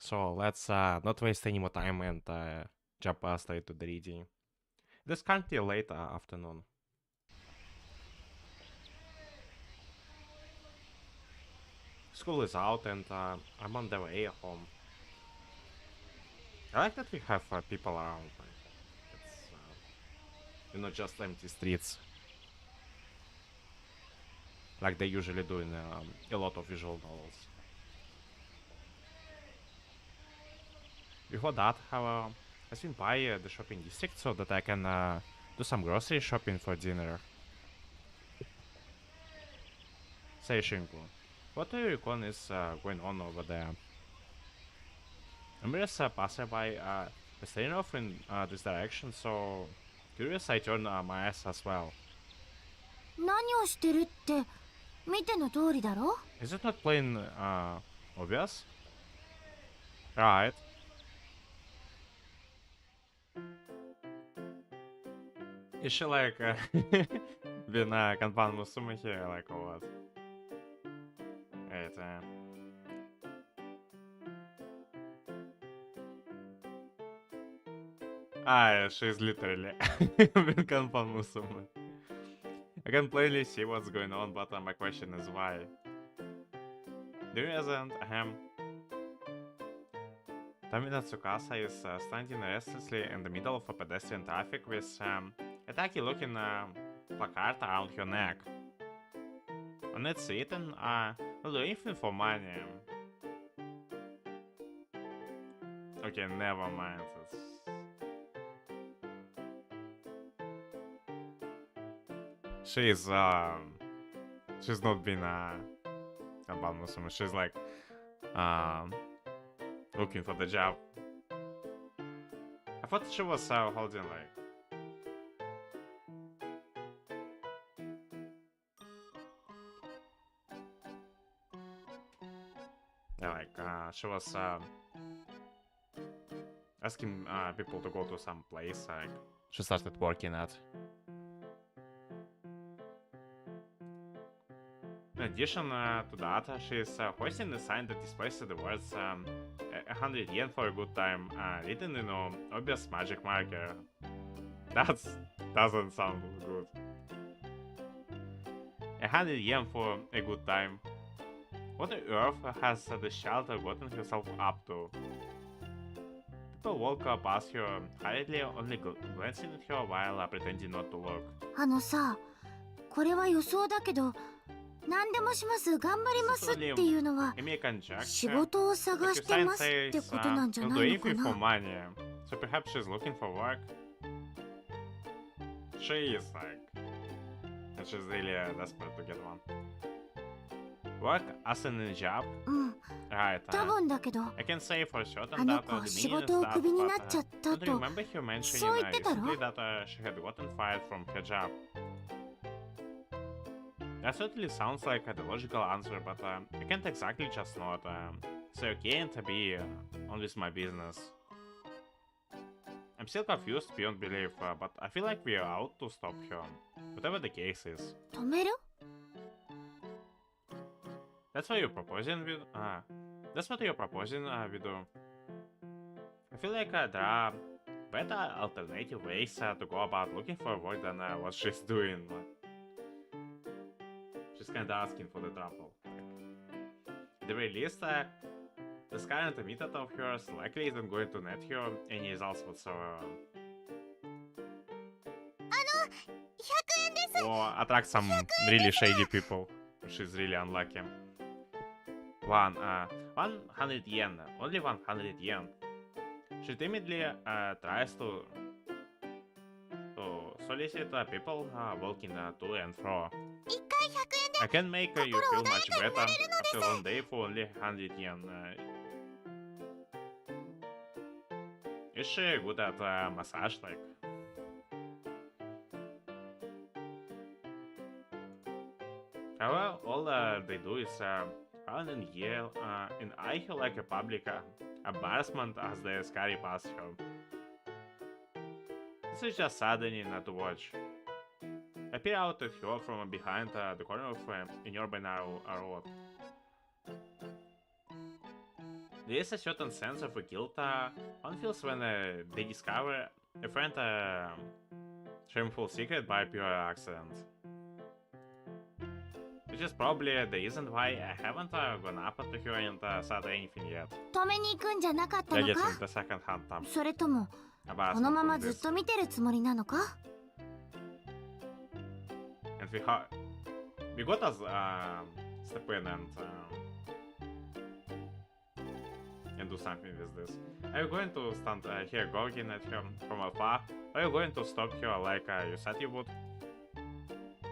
So let's not waste any more time and jump straight to the reading. It is currently late afternoon. School is out and I'm on the way home. I like that we have people around. Like, it's just empty streets like they usually do in a lot of visual novels. Before that, however, I swing by the shopping district so that I can do some grocery shopping for dinner. Say Shinku, what do you reckon is going on over there? Numerous passerby staring off in this direction, so curious I turn my eyes as well. 何をしてるって見ての通りだろ Is it not plain obvious? Right. Is she like been kanban musume here like or what? Right. Yeah, she's literally been kanban musume. I can plainly see what's going on, but my question is why? Do you isn't Tamina Tsukasa is standing restlessly in the middle of a pedestrian traffic with a tacky looking placard around her neck. On it's written, "Not do anything for money." Okay, never mind. She's not been a bad Muslim. She's like um looking for the job. I thought she was holding like yeah, like she was asking people to go to some place like she started working at. In addition to that, she's hoisting the sign that displays the words 100 yen for a good time, written in obvious magic marker. That doesn't sound good. 100 yen for a good time. What on earth has the child gotten herself up to? People walk past her hurriedly, only glancing at her while pretending not to look. あのさ、これは予想だけど、何でもします、頑張りますっていうのは Give me a conjecture. 仕事を探してますってことなんじゃ Not な do いのか anything for な money. So perhaps she's looking for work. She is like, and she's really desperate to get one. Work as in a job. うん、 Right. 多分だけど I can say for certain あの that 子は the 仕 meaning is 事を that, クビになっ but ちゃった don't と you remember you mentioning そう言ってたろ recently that she had gotten fired from her job? That certainly sounds like the logical answer, but I can't exactly just not say okay and be on with my business. I'm still confused beyond belief, but I feel like we are out to stop her, whatever the case is. 止める That's what you're proposing with. That's what you're proposing we do. I feel like there are better alternative ways to go about looking for work than what she's doing. She's kinda asking for the trouble. At the very least, this current method of hers likely isn't going to net her any results whatsoever. 100円です Or attract some really shady people, which is really unlucky. 100 yen, only 100 yen. She timidly tries to solicit people walking to and fro. 1回100円で I can make you feel much better after one day for only 100 yen. Is she good at massage like? However, all they do is run and yell and eye her like a public embarrassment as they scurry past her. This is just saddening to watch. I peer out at her from behind the corner of an urban road. There is a certain sense of guilt one feels when they discover a friend shameful secret by pure accident. Which is probably the reason why I haven't gone up to her and said anything yet. 止めに行くんじゃなかった Yeah, の getting か the second hand tab. それとも About このまま something ずっ this. と見てるつもりなのか And we got us step in and do something with this. Are you going to stand here gawking at her from afar? Or are you going to stop her like you said you would?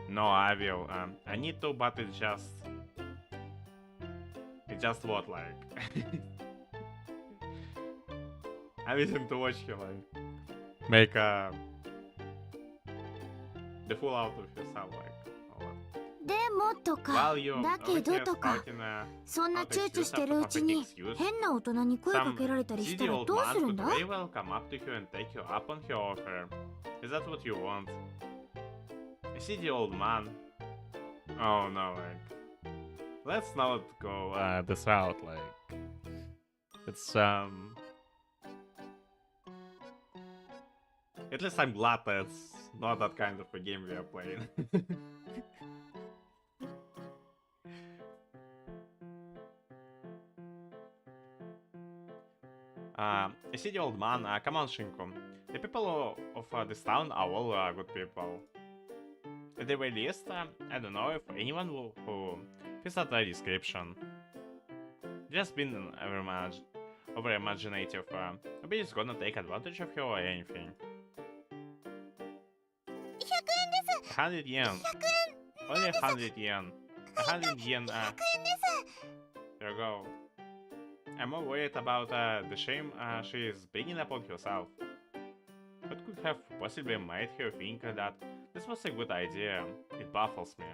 No, I will. I need to, but it's just what like. I'm waiting to watch her like make the fool out of herself like. でもとか While you're だけど here とか spouting そんな躊躇してるうちに excuse, 変な大人に声かけられたりし seedy たら old どう man するん could だ very well come up to you and take you up on her offer. Is that what you want? A seedy old man? Oh no, like... Let's not go this route, like... It's, At least I'm glad that's not that kind of a game we are playing. A seedy old man, come on, Shinku. The people of this town are all good people. At the very least, I don't know if anyone who fits that description. Just been over imaginative. Maybe he's gonna take advantage of her or anything. 100 yen. Only 100 yen. 100 yen. There you go. I'm more worried about the shame she is bringing upon herself. What could have possibly made her think that this was a good idea? It baffles me.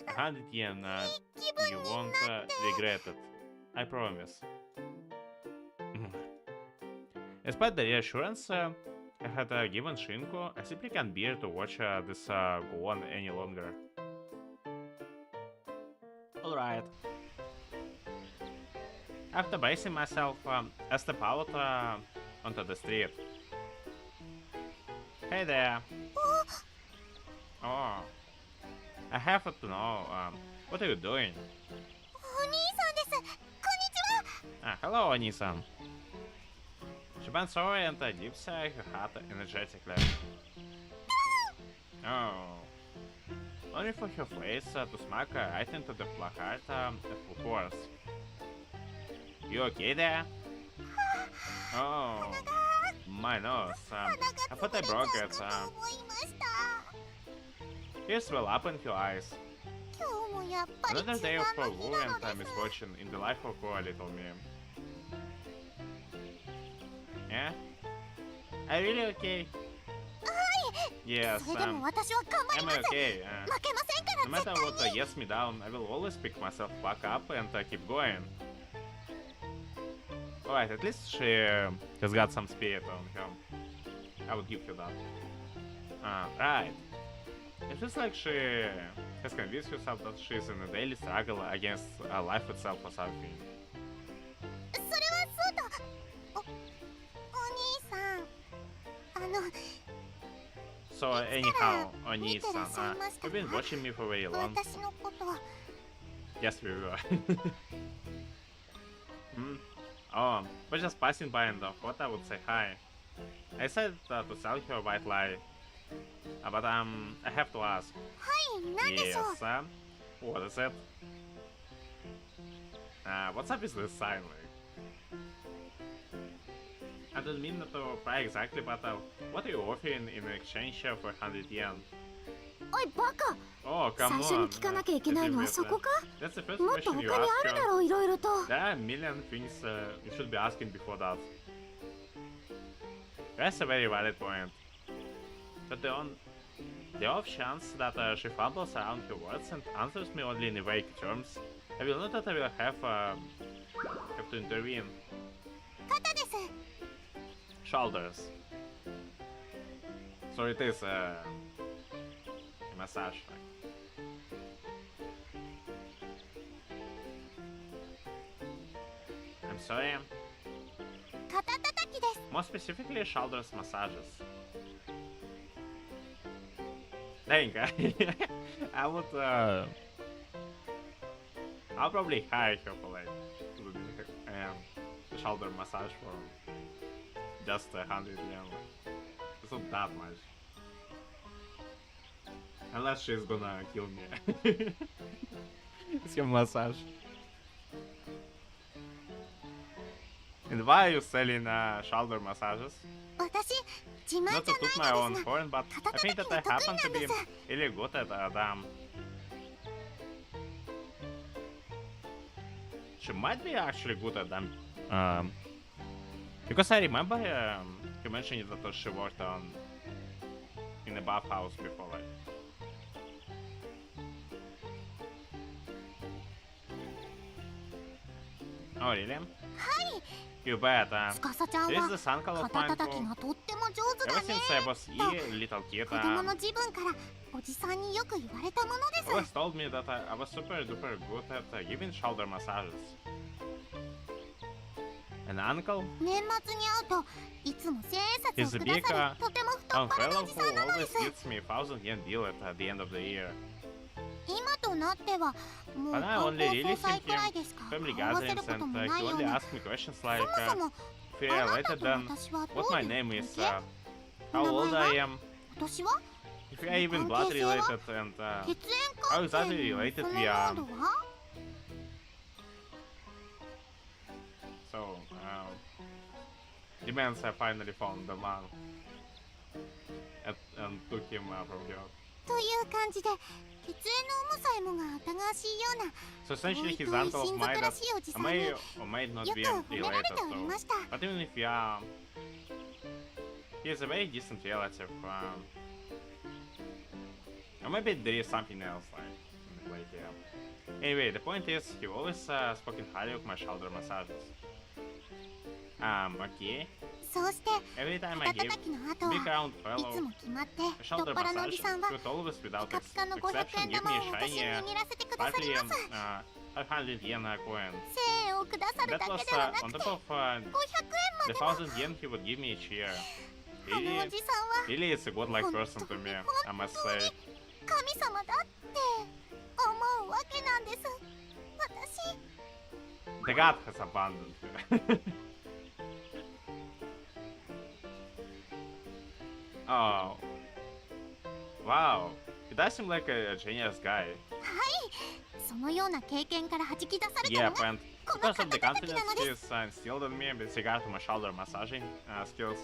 100 yen. You won't regret it. I promise. Despite the reassurance I had given Shinku, I simply can't bear to watch this go on any longer. Alright. After bracing myself, I step out onto the street. Hey there. Oh. I have to know, what are you doing? お兄さんです。こんにちは。 Hello, Onisan. She bent forward and dips her hat energetically. Oh. Only for her face to smack right into the placard at full force. You okay there? Oh. My nose. I thought I broke it. Tears well up in her eyes. Another day of woe and misfortune in the life of poor little me. Yeah? Are you really okay? Yes, それでも私は頑張り I'm ます。 okay. 負けませんから No matter what gets me down, I will always pick myself back up and keep going. Alright, at least she has got some spirit on her. I would give you that. Right. It feels like she has convinced herself that she is in a daily struggle against life itself or something. それはそうだ。お兄さん。So anyhow, Oni-san, you've been watching me for very long. 私のことは Yes, we were. Oh, we're just passing by and thought I would say hi. I said to tell her a white lie. But I have to ask. はい、なんでしょう。 Yes, what is it? What's up with this sign, like? I don't mean to pry exactly, but what are you offering in exchange for 100 yen? おいバカ。 Oh, 最 come 初に on. 聞かなきゃいけないのはそこか。 That's the first もっと question 他 you にあ ask るだ her. ろういろいろと。 There are a million things you should be asking before that. That's a very valid point. But the off chance that she fumbles around her words and answers me only in vague terms, I will not that I will have to intervene. 肩です。 Shoulders. So it is a massage. I'm sorry. 肩叩きです。 More specifically, shoulders massages. Dang, I would, I'll probably hire her for like shoulder massage for just 100 yen. It's not that much. Unless she's gonna kill me. It's your massage. And why are you selling shoulder massages? 私、自慢 Not じ to ゃ toot ない my の own ですが、 horn, but I think that I happen to be really good at She might be actually good at them. Because I remember you mentioned that she worked in a bathhouse before, right? Oh, really? はい、 You bet. 司ちゃん There is は this uncle of 肩 mine 叩き who, がとっても上手 ever だね since I was a little kid, 子供の自分からおじさんによく言われたものです。 always told me that I was super duper good at giving shoulder massages. An uncle? 年末に会うといつも千円札 He's を a く big ださり、とても太っ young 腹な fellow おじ who さんなので always す。 gives me 1,000 yen deal at the end of the year. 今となってはもう But I 観 only 光 really 総裁 think くらいでしか family 顔合わせる gatherings こと and も he ないよう only な。 asks me questions そ like もそも if あ you're なた related と then 私はど what う my いう name is, 関係？ how old I am, 私は if you're even blood related and 血縁 how 関 exactly 係の related その we モ are. ードは？ So, the man finally found the man and took him from here. という感じで血縁の有無さえもが疑わしいような So 遠 essentially い遠 his い uncle of 親 mine 族ら that しいおじさん I に may よ or might not く be 褒められ related, ており so ました。 but even if you are, he is a very decent relative. Or maybe there is something else like yeah. Anyway, the point is, he always spoken highly of my shoulder massages. Okay. そうして Every time I 肩 gave 叩きの後 big は round いつ fellow も決まって a 太っ shoulder 腹のおじ massage, さんは he would always ピ without カピカの500 exception 円 give 玉 me を a 私に shiny 握らせてくださり partly ます。 500 yen coin. 1000円をくださる That だ was けではな on くて top of 500円ま the でも 1000 yen he would give me each year. あのお Really, じさんは really is a godlike person to me, I must say. 神様だって思うわけなんです。私 The god has abandoned her. Oh. Wow. He does seem like a genius guy. そのような経験から弾き出された Yeah, のが and この because of the 肩叩き confidence なのです。 he's instilled in me with regard to my shoulder massaging skills,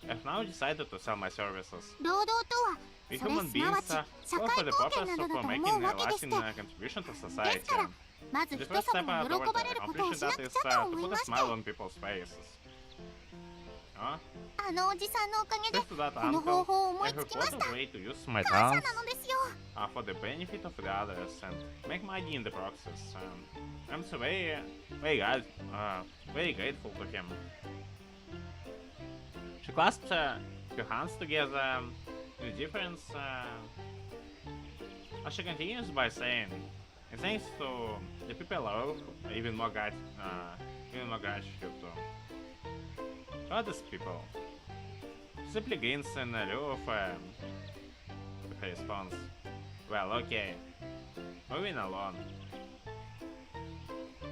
I've now decided to sell my services. 労働とは We それ human すなわ beings ち社 work 会 for the 貢献 purpose など of だと making 思う a わけでし lasting て、 contribution to で society. すからまず The 人 first step 様に toward 喜ばれることを accomplishing しな that く is ちゃと to 思い put ま a して、 smile on people's faces. Huh? あのおじさんのおかげで Thanks to that この方 uncle, 法を思 I い have つきまし found た。 a way to use my 感謝 talents なのですよ。 for the benefit of the others and make money in the process. I'm so very grateful to him. She clasped her hands together in difference. She continues by saying, "And thanks to the people I love, even more gratitude to others people." Simply grins in lieu of her response. Well, okay. Moving along.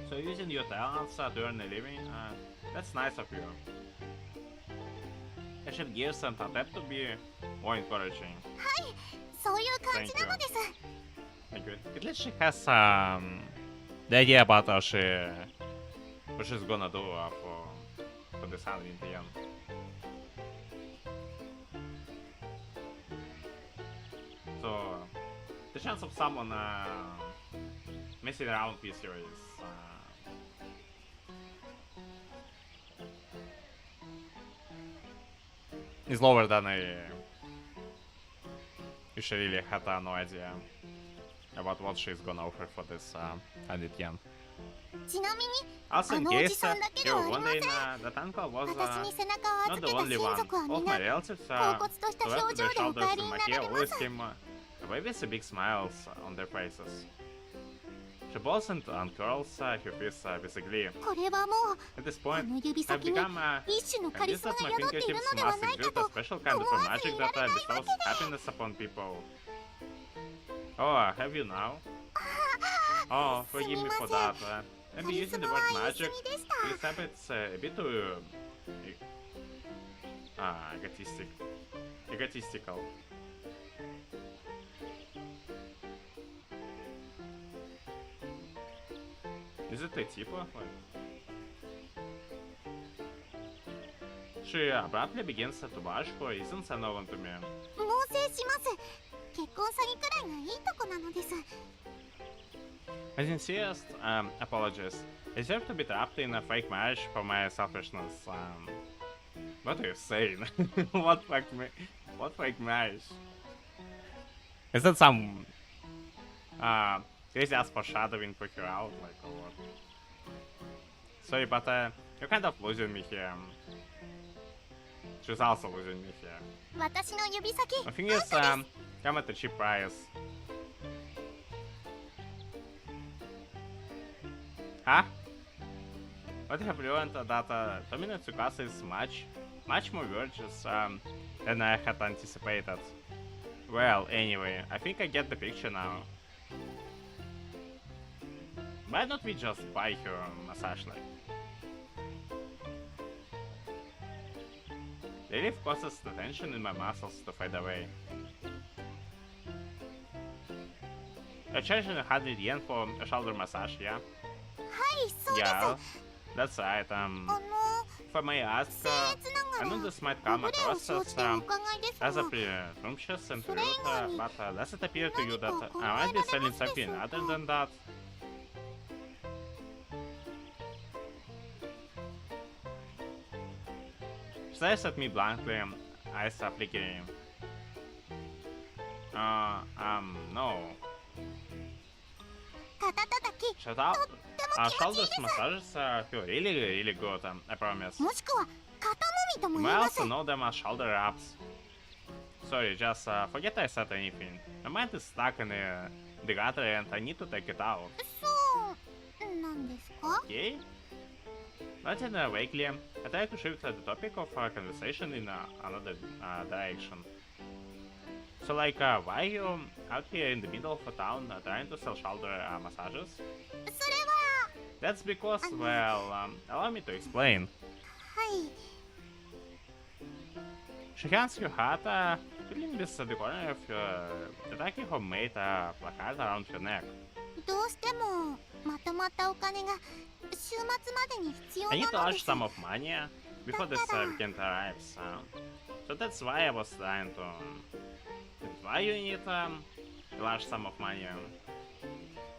So using your talents to earn a living, that's nice of you. I should give some attempt to be more encouraging. そういう感じなのです。 Thank you. At least she has the idea about what she's gonna do for this 100 yen. So the chance of someone messing around with you is lower than I usually really had no idea about what she's gonna offer for this 100 yen. ちなみに Also, in あのおじ case さんだけで you're はありません。 wondering, that uncle was 私に背中を not 預 the けた only 親 one. 族は All みん my な relatives 恍惚とした who 表 left 情 their でお shoulders 帰り in に my なら care れま always す。 came away with big smiles on their faces. She blows and uncurls her face with a glee. これはもう At this あ point, の指 I've 先に become 一種のカリ convinced スマ that が my 宿っている fingertips のでは must ないか exude と a special kind of 思わず magic いら that れないわ bestows けだ。 happiness upon people. Oh, have you now? Oh, forgive me for that. Maybe カリ using ス the マ word は言い過 magic ぎでした。 is a bit too egotistical. Is it a typo? She abruptly begins to blush for reasons unknown to me. 猛省します。結婚詐欺くらいがいいとこなのです。 My sincerest apologies. I deserve to be trapped in a fake marriage for my selfishness. What are you saying? What fake marriage? Is that some crazy ass foreshadowing for her out, like, or what? Sorry, but you're kind of losing me here. She's also losing me here. 私の指先 I think it's come at a cheap price. Huh? What have learned that Tomino Tsukasa is much more gorgeous than I had anticipated. Well, anyway, I think I get the picture now. Why don't we just buy her a massage light? The relief causes the tension in my muscles to fade away. You're charging 100 yen for a shoulder massage, yeah? はい、そうです。 Yeah, that's right. あの If I may ask, 僭越な I が know ら this might ご come 無礼を across 承 as 知でお伺いですが as a presumptuous and rude, but does it appear to you that 何か考え I might be られます selling でしょうか？ something other than that? She stares at me blankly, eyes are flickering. No. 肩たたき Shut up. とっても気持ちいい Shoulders massages feel really good, I promise. もしくは肩もみとも You 言い may ます。 also know them as shoulder wraps. Sorry, just forget I said anything. My mind is stuck in the gutter and I need to take it out. そうなんですか？ Okay? Nothing vaguely. I try to shift the topic of our conversation in another direction. So, like, why are you out here in the middle of a town trying to sell shoulder massages? それは That's because, well, allow me to explain. はい。 She hands you hat, filling with the corner of the tacky homemade placard around her neck. どうしてもまとまったお金が週末までに必要 I need to なの urge です some of money before this weekend arrives. So that's why I was trying to... Why you need a large sum of money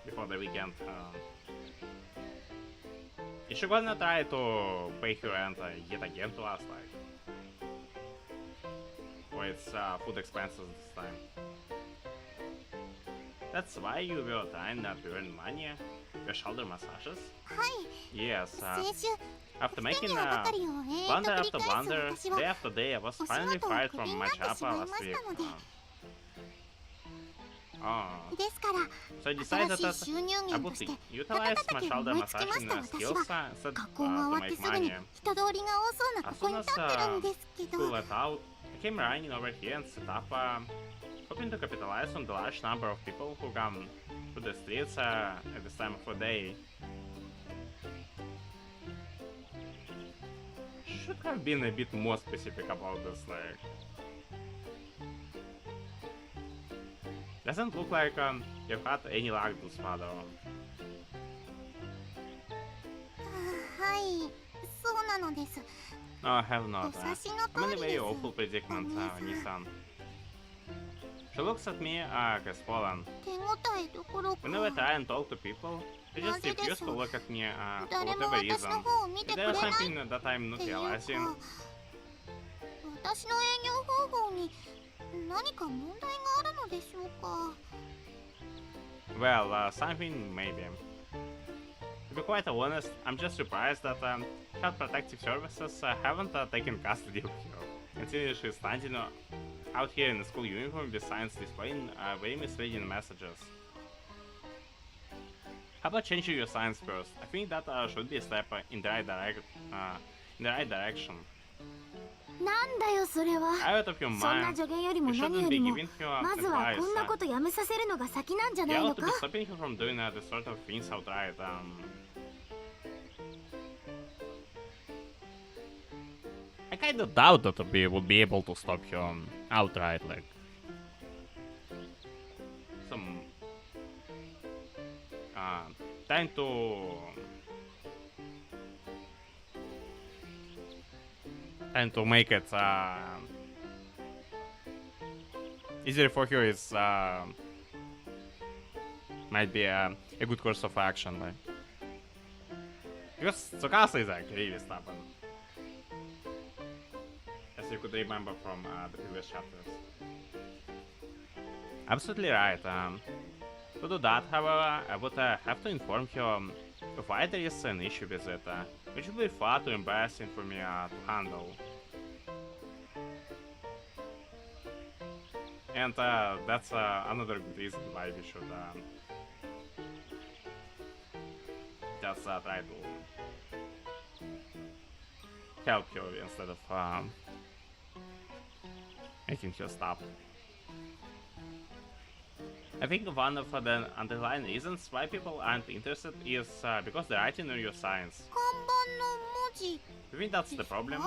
before the weekend? Is she gonna try to pay her rent yet again to us, like? Or it's food expenses this time? That's why you were trying to earn money? Your shoulder massages? はい。 Yes, 先週 after 不手 making 際ばかりを延々 blunder と繰 after り返す blunder, 私は day after day, I was お仕 finally 事を fired クビ from に my なって job しまい last まし week. たので、 Oh. ですから So I decided 新しい収入 that I 源と would して utilize 肩 my たきを shoulder 思いつきま massage した skills 私は instead 学校が to 終わっ make てすぐに money. 人通りが多そうなこ As こ soon に as 立ってるんですけど、 school let out, I came running over here and set up, hoping to capitalize on the large number of people who come to the streets at this time of the day. Should have been a bit more specific about this, like... Doesn't look like you've had any luck this far though. はい、そうなのです。 No, I have not. お察しの I'm 通 in a りで very す。 awful predicament, お姉 Nissan. She looks at me, crestfallen. 手応えどころか Whenever I try and talk to people, they just なぜでしょう？ refuse to look at me for 誰も whatever 私 reason. の方を見て Is くれ there ない something that I'm っ not ていう realizing? か、私の営業方法に何か問題があるのでしょうか。 Well, something maybe. To be quite honest, I'm just surprised that Child Protective Services haven't taken custody of her, considering she's standing out here in a school uniform with signs displaying very misleading messages. How about changing your signs first? I think that should be a step in the right direction. なんだよそれは。 Out of your そんな mind. 助言よりも You 何よ shouldn't り be も giving her まずは advice. こんなことやめさせるのが先なんじゃな You いの ought to か be stopping her from doing this sort of things outright. I kind of doubt that we would be able to stop her outright, like some time to make it easier for her is might be a good course of action, like because Tsukasa is like really stubborn. As you could remember from the previous chapters. Absolutely right. To do that, however, I would have to inform her why there is an issue with it, which would be far too embarrassing for me to handle. And that's another good reason why we should just try to help her instead of making her stop. I think one of the underlying reasons why people aren't interested is because they're writing on your signs. 看板の文字 You think that's the problem?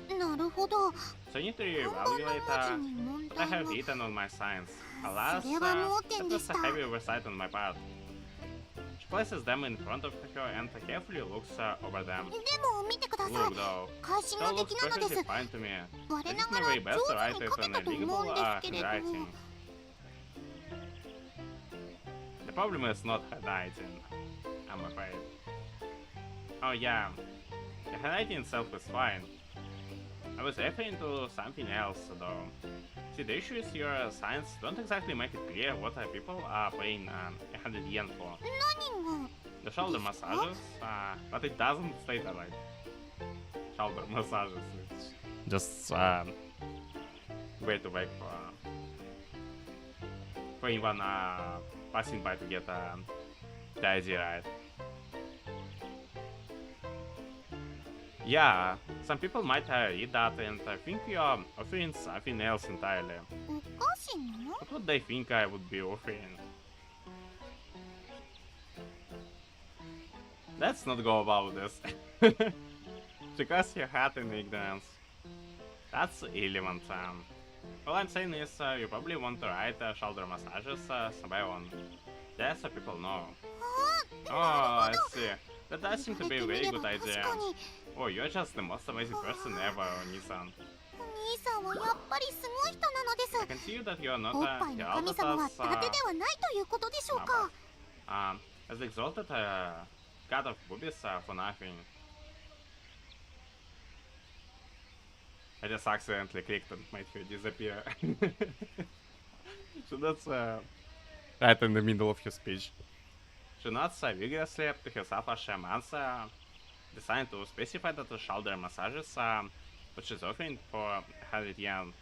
なるほど。 So you need to reevaluate what I have written on my signs. Alas, それは盲点 that で was し a た。 heavy oversight on my part. She places them in front of her and carefully looks over them. でも見てください。 Look though, 会心 that の出 looks 来なのです perfectly。fine to me. 我 I な did が my ら very best to 上 write 手に it 書け in た a と思 readable うんですけれど handwriting. も。 The problem is not handwriting, I'm afraid. Oh yeah, the handwriting itself is fine. I was referring to something else though. See, the issue is your signs don't exactly make it clear what people are paying 100 yen for. 何が The shoulder massages, but it doesn't state that like shoulder massages. It's just way to wait for anyone passing by to get the idea right. Yeah, some people might read that and think you're offering something else entirely. おかしいの What would they think I would be offering? Let's not go about this. Because you're hot in ignorance. That's irrelevant. All I'm saying is you probably want to write shoulder massages somewhere on. That's what people know. Oh, I see. That does seem to be a very good idea. 確かに Oh, you're just the most amazing person ever, Onisan. お兄さんはやっぱりすごい人なのです I can see that you're not おっぱいの神様は伊達ではないということでしょうか as the exalted god of boobies for nothing. I just accidentally clicked and made her disappear. So that's right in the middle of her speech. She nods vigorously to herself as she amends, deciding to specify that the shoulder massages what she's offering for 100 yen.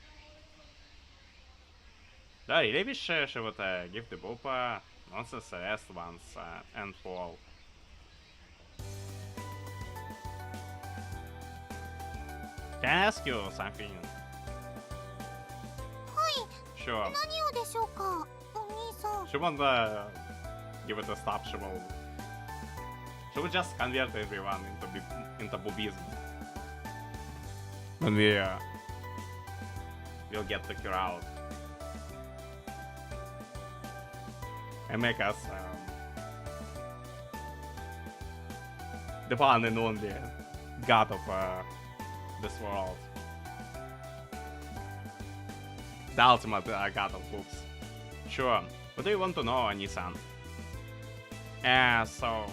I really wish she would give the boob nonsense a rest once and for all. Can I ask you something? はい Sure. 何をでしょうかお兄さん She won't give it a stop. She will just convert everyone into boobism. When we'll get the cure out and make us the one and only god of this world, the ultimate god of boobs. Sure. What do you want to know, Anisan? So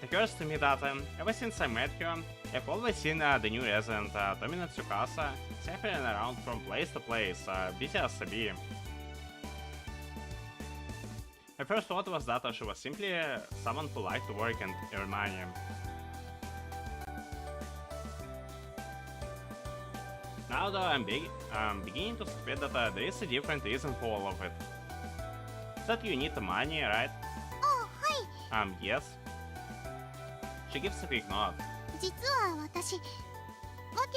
it occurs to me that ever since I met her, I've always seen the new resident, Tomina Tsukasa, sailing around from place to place, busy as a bee. My first thought was that she was simply someone who liked to work and earn money. Now though, I'm beginning to suspect that there is a different reason for all of it. That you need the money, right? Yes. She gives a quick nod. 実は私訳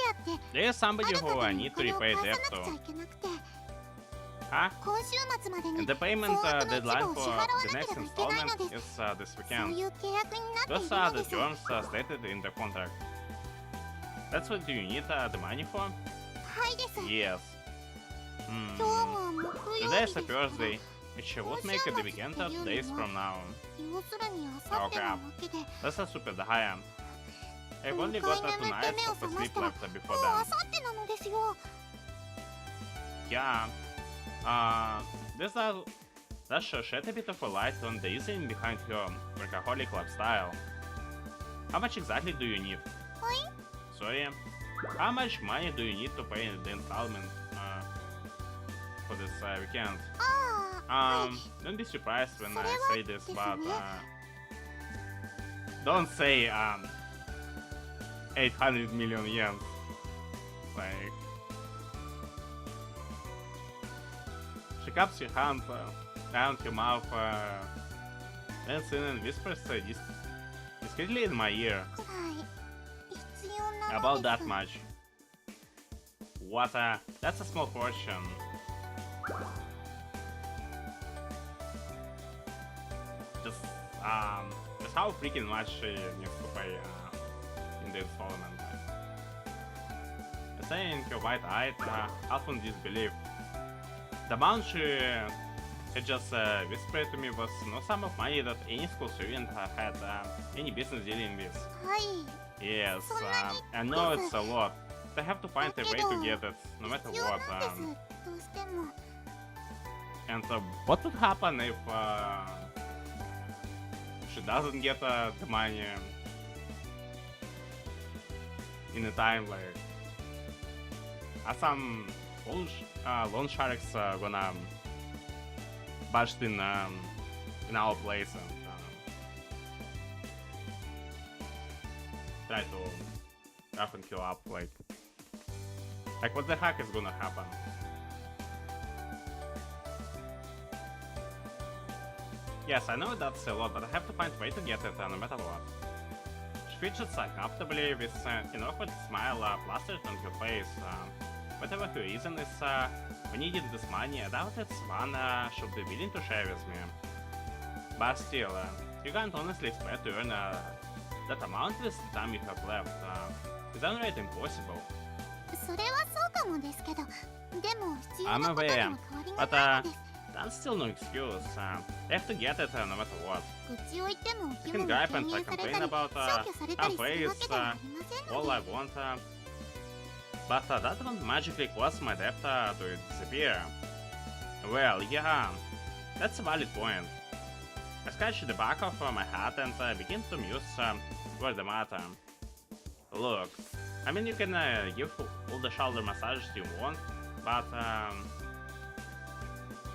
あって There is あ somebody る who 方 I に need こ to れを repay 返 debt さなくちゃ to. いけなくて Huh? 今週末までに And the 総 payment 額の一 deadline 部を支 for 払わ the なけ next ればいけないの installment です is this そう weekend. いう契約になってい Those る are の the です terms stated in the contract. That's what you need the money for? はいです Yes. 今日が木曜 Today 日 is で a すから Thursday, which would make it the weekend of days from now. 要するにあさってなわけで That's a super high. I've only got 2 nights of sleep left も before うあ then. さってなのですよ Yeah. This does shed a bit of a light on the reason behind your workaholic lifestyle. How much exactly do you need? はい Sorry. How much money do you need to pay the installment for this weekend? ああ Don't be surprised when I それは say this, ですね but don't say 800 million yen. Like she cups her hand around her mouth, leans in and whispers discreetly in my ear くらい必要なの about です that much. What? That's a small fortune. Just how freaking much she needs to pay in the installment. Saying her wide-eyed, half in disbelief. The amount she had just whispered to me was no sum of money that any school student had any business dealing with. はい Yes, そんなに I know it's a lot. They have to find a way to get it, no matter 必要 what. なんですどうしても And what would happen if she doesn't get the money in a time like? Are some loan sharks gonna bust in our place and try to rough and kill up? Like what the heck is gonna happen? Yes, I know that's a lot, but I have to find a way to get it no matter what. She fidgets comfortably with an awkward smile plastered on her face. Whatever her reason is, we needed this money. I doubt it's one she'll be willing to share with me. But still, you can't honestly expect to earn that amount with the time you have left. It's downright impossible. それはそうかもですけどでも必要 I'm なことに aware, は変わり but がないのです that's still no excuse. I have to get it no matter what. 愚痴を言っても You 義務 can に gripe 軽 and 減されたり complain about 消去されたりするわけではありませんの all で I want, but that won't magically cause my debt to disappear. Well, yeah, that's a valid point. I scratch the back of my hat and begin to muse what's the matter. Look, I mean you can give all the shoulder massages you want, but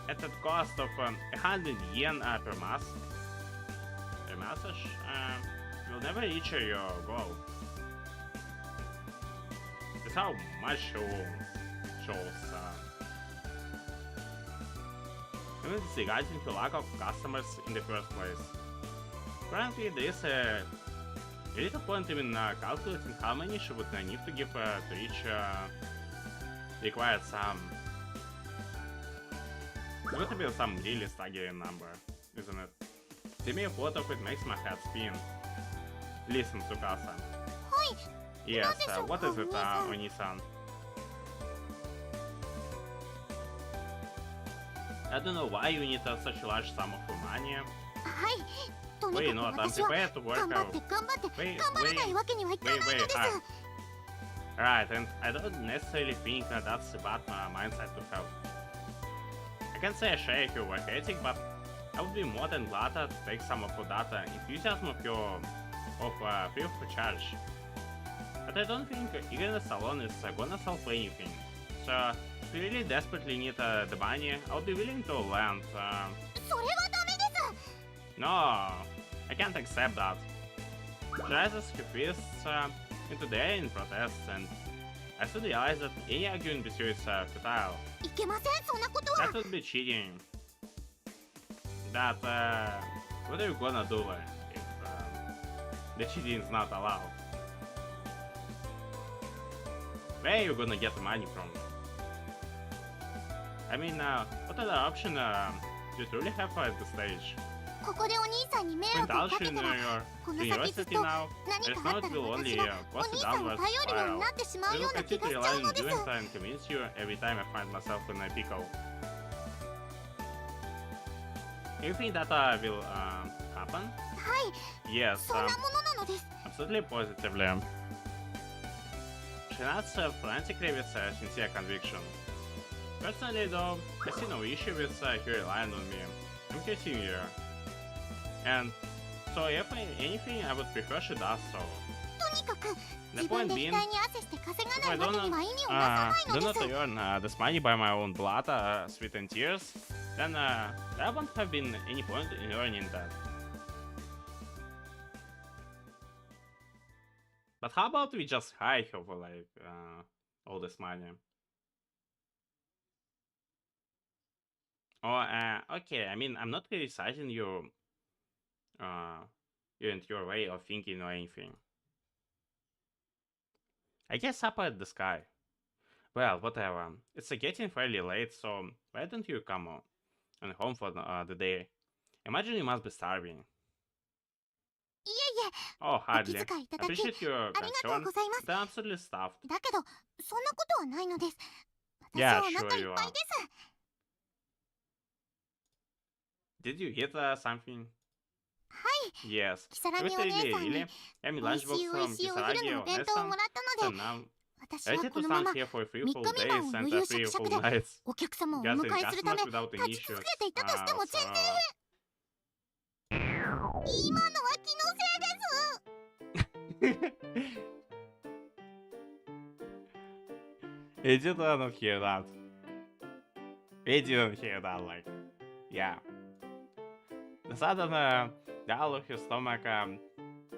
at the cost of 100 yen per massage, you'll never reach your goal. That's how much shows. Even disregarding the lack of customers in the first place. Currently, there is a little point even calculating how many she would need to give to reach the required sum. It's going to be some really staggering number, isn't it? The mere thought of it makes my head spin. Listen, Tsukasa. はい Yes, what is it, Oni-san? Oni-san? I don't know why you need such a large sum of money. はいとに Wait, か no, く I'm 私は prepared to work 頑張っ out. て頑張って Wait, 頑張らないわけにはいかないのです Right, and I don't necessarily think that's a bad mindset to have. I can't say I share your work ethic, but I would be more than glad to take some of that enthusiasm of free of charge. But I don't think eagerness alone is gonna solve anything. So, if you really desperately need the money, I'll be willing to lend. それはダメです No, I can't accept that. She raises her fists into the air in protest, and I soon realize that any arguing with you is futile. いけませんそんなことは That would be cheating. That What are you gonna do like, if the cheating is not allowed? Where are you gonna get the money from? I mean, what other option do you truly have at this stage? ここでお兄さんに迷 Point 惑を out かけ in たら your この先ずっ university と now, 何 there's かあ no った it ら will 私 only が go お兄 downwards さんを頼るように spiral. なってしまう I よ will うな気 continue がし to ちゃ rely うの on です you and convince you every time I find myself in a pickle. You think that will happen? はい Yes, そんなものなのです absolutely positively. She nods frantically with sincere conviction. Personally, though, I see no issue with her relying on me. I'm her senior. And so, if anything, I would prefer she does so. とにかく The 自分 point で being, 額に汗して稼 if がな I いわ do けに not, は意味をなさない do の not です earn this money by my own blood, sweat and tears, then there won't have been any point in earning that. But how about we just hire her for like all this money? Oh, okay. I mean, I'm not criticizing you, you and your way of thinking or anything. I guess up at the sky. Well, whatever. It's getting fairly late, so why don't you come on home for the day? Imagine you must be starving. いえいえ Oh, お hardly. 気遣いいただき Appreciate your ありがと concern. うございます They're absolutely stuffed. だけどそんなことはないのです私 Yeah, はお sure 腹いっ you ぱい are. です Did you eat something? はい Yes. キサラ It ギ was お姉 really, さんに really. I'm 美 in 味し lunchbox い美 from 味しいお昼 Kisaragi のお or 弁当をも Nessan. らったの So で now 私は ready こ to のま stand ま here for 3 3 full 日未満 days を and 余裕 3 しゃくしゃ full くで nights. お客様をお Gathering 迎えするため customers without 立 any ち issues. 続けていたとしても全然 So, 今のは気のせいです It didn't hear that. It didn't hear that, like, yeah. The sudden growl of his stomach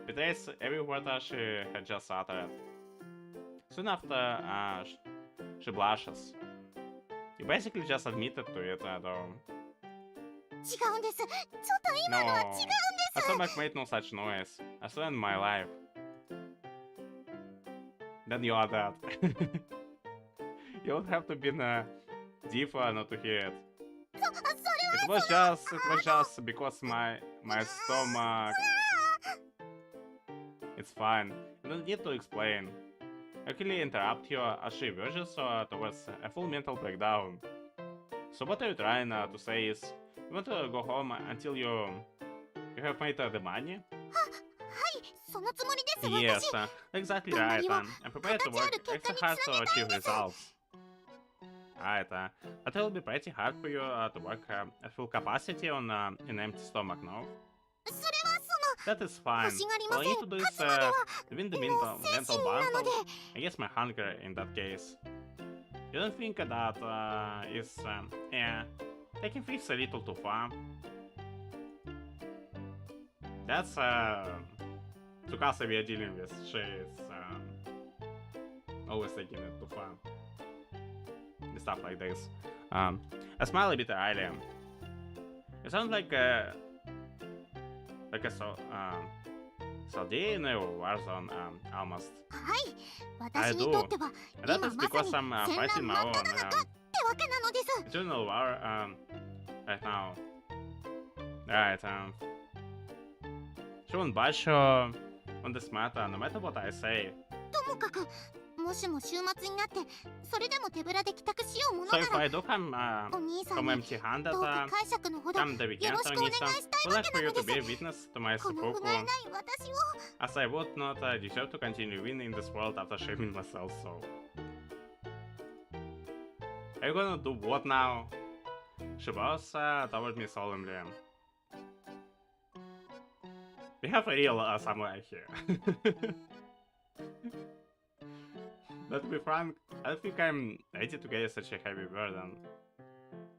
betrays every word that she had just uttered. Soon after, she blushes. You basically just admitted to it, though. 違うんですちょっと今のは違うんで My す stomach made no such noise. I swear in my life. Then you are dead. You would have to be deaf not to hear it. そ It was just because my stomach. It's fine. You don't need to explain. I quickly interrupt you as she verges towards a full mental breakdown. So what are you trying to say is, you want to go home until you have made the money? はいそのつもりです Yes, 私 exactly right. I'm prepared to work extra hard to achieve results. Right, but it will be pretty hard for you to work at full capacity on an empty stomach, no? それはそ That is fine. 欲しがりま All せ I ん need to do is 勝つまでは win the もう mental 精神なの battle. で I guess my hunger in that case. You don't think that is taking things a little too far? That's Tsukasa we are dealing with. She is always taking it too far. The stuff like this. I smile a bit early. It sounds like a Sardine or Warzone almost. はい私 I に do. とっては And that 今 is まさ because に I'm 戦 fighting 乱 my 真っ own 只中ってわけなのです general war right now. Right. She won't budge on this matter, no matter what I say. ともかくもしも週末になってそれでも手ぶらで帰宅しようもの So な if ら I do come お兄さん from に empty-handed どうか解釈のほど come the よ weekend, ろしくお願い Onisa, したい would わ like け for な you の to で be a す witness to my この不 seppuku, 甲斐ない私を as I would not deserve to continue winning this world after shaming myself so. Are you gonna do what now? She bows toward me solemnly. We have a real samurai here. But to be frank, I don't think I'm ready to carry such a heavy burden.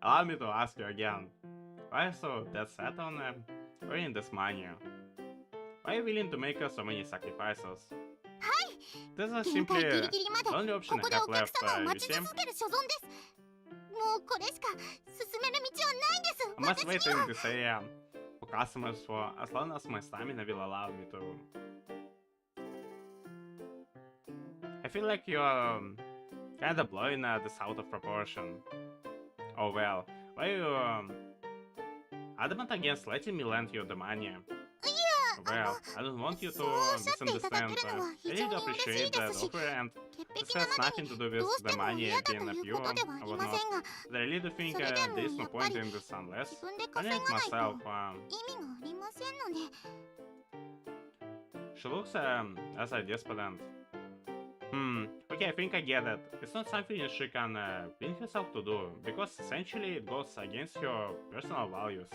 Allow me to ask you again. Why are you so dead set on earning this money? Why are you willing to make so many sacrifices? はい This is 限 simply 界ギリギリまで the こ only こ option で I お have 客 left, 様を you 待ち see? 続ける所存ですもうこれしか進める道はないんです I must 私 wait には in this area for customers for as long as my stamina will allow me to. I feel like you're kinda blowing this out of proportion. Oh well, why are you adamant against letting me lend you the money? Well, I don't want you to misunderstand. I really appreciate the offer, and this has nothing to do with the money being a pure or whatnot. But I really do think there is no point in this unless I learn it myself. She looks as a despondent. Okay, I think I get it. It's not something she can bring herself to do, because essentially it goes against her personal values.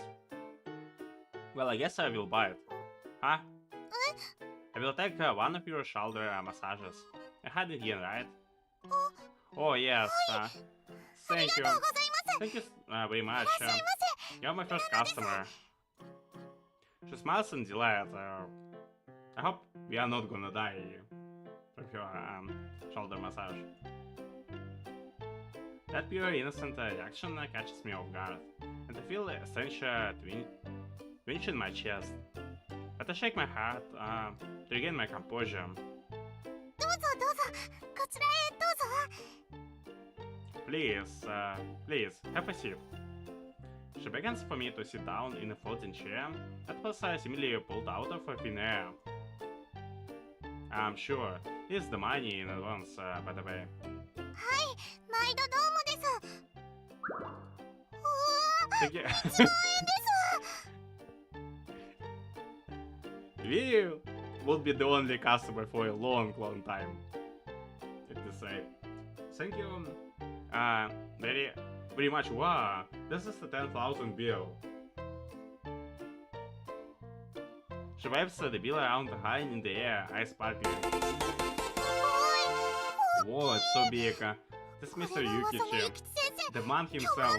Well, I guess I will buy it. Huh? I will take one of your shoulder massages. I had it here, right? Oh, yes. Thank you. Thank you very much. You're my first customer. She smiles in delight. I hope we are not gonna die from your shoulder massage. That pure innocent reaction catches me off guard, and I feel a strange twinge in my chest. But I shake my head to regain my composure. Please, please, have a seat. She beckons for me to sit down in a folding chair that was seemingly pulled out of thin air. I'm sure, this is the money in advance, by the way. Thank you. We would be the only customer for a long time. Let me say. Thank you. Very much. Wow, this is the 10,000 bill. She waves the bill around high in the air, eyes sparkling. Whoa, it's so big. This Mr. Yukichi, the man himself.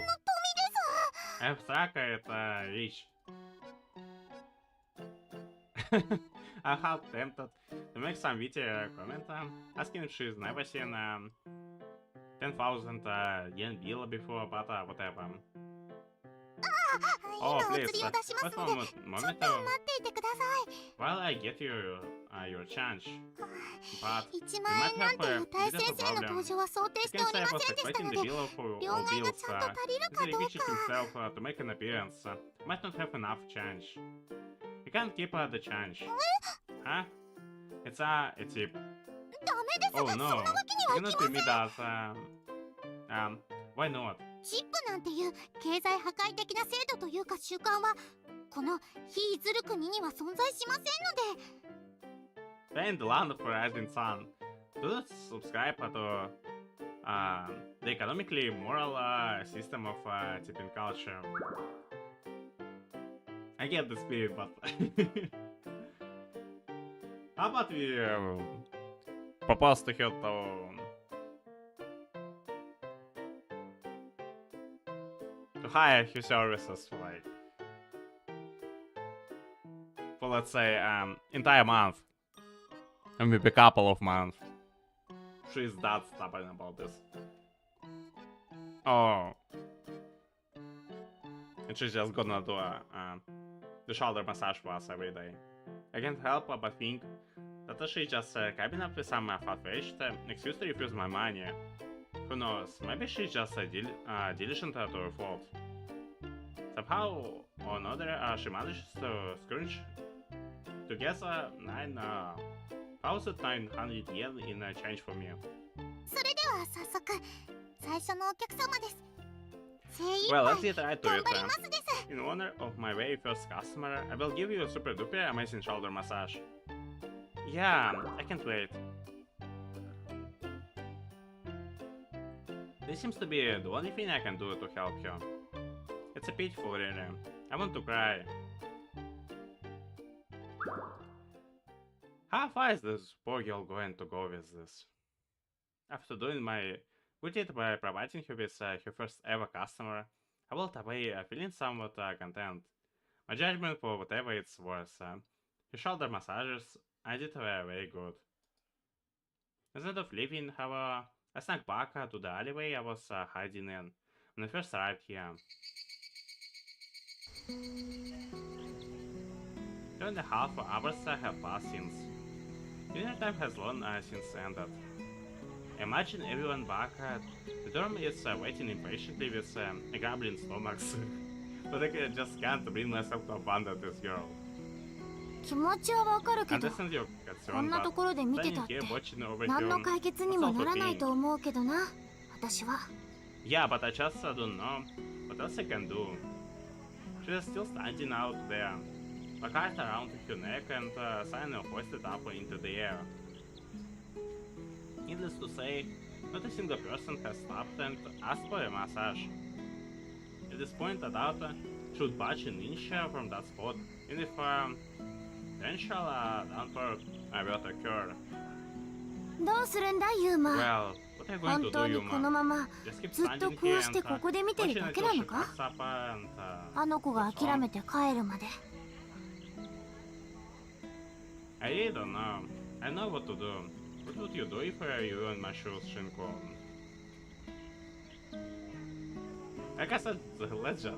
Abstract, это речь. I'm half tempted to make some witty comment, asking if she's never seen 10,000 yen bill before, but whatever. Oh, please, wait one moment. While I get you your change, but you might have a bit of a problem. You can say I was expecting the bill for all bills. Mr. Yukichi himself to make an appearance might not have enough change. You can't keep the change. Huh? It's a tip. Oh no, you cannot permit us. Why not? チップなんていう経済破壊的な制度というか習慣はこの非ズル国には存在しませんので。In the land of rising sun, do not subscribe to the economically moral system of tipping culture. I get the spirit, but how about we propose to her to hire his services for let's say entire month, and maybe a couple of months. She's that stubborn about this. Oh, and she's just gonna do the shoulder massage for us every day. I can't help but think that she's just coming up with some far-fetched excuse to refuse my money. Who knows, maybe she's just diligent to a fault. Somehow or another, she manages to scrunch together 9,900 yen in change for me. それでは早速最初のお客様です。 Well, let's get right to it. In honor of my very first customer, I will give you a super duper amazing shoulder massage. Yeah, I can't wait. This seems to be the only thing I can do to help you. It's a pitiful, really. I want to cry. How far is this poor girl going to go with this? After doing my good deed by providing her with her first ever customer, I walked away feeling somewhat content. My judgment for whatever it's worth. Her shoulder massages I did were very good. Instead of leaving, however, I snuck back to the alleyway I was hiding in when I first arrived here. 2.5 hours have passed since. Dinner time has long since ended. Imagine everyone back at the dorm is waiting impatiently with grumbling stomachs. But I just can't bring myself to abandon this girl. 気持ちはわかる I けど understand your こん concern, なと but ころで見て standing たって here watching over 何の you, 解決に that's も all ならない routine. と思うけどな私は Yeah, but I just don't know what else I can do. She is still standing out there, a cart around her neck and sign hoisted up into the air. Needless to say, not a single person has stopped and asked for a massage. At this point, I doubt she would budge an inch from that spot, even if potential downpour will occur. どうするんだユーマ Well, what are you going 本 to 当 do, にこ Yuma? のまま Just keep ずっと standing こ here うして and ここで見てる watching だけ until な she のか packs up and あの子が goes 諦 on. めて帰るまで I really don't know. I know what to do. What would you do if you were in my shoes, Shinko? I guess let's just.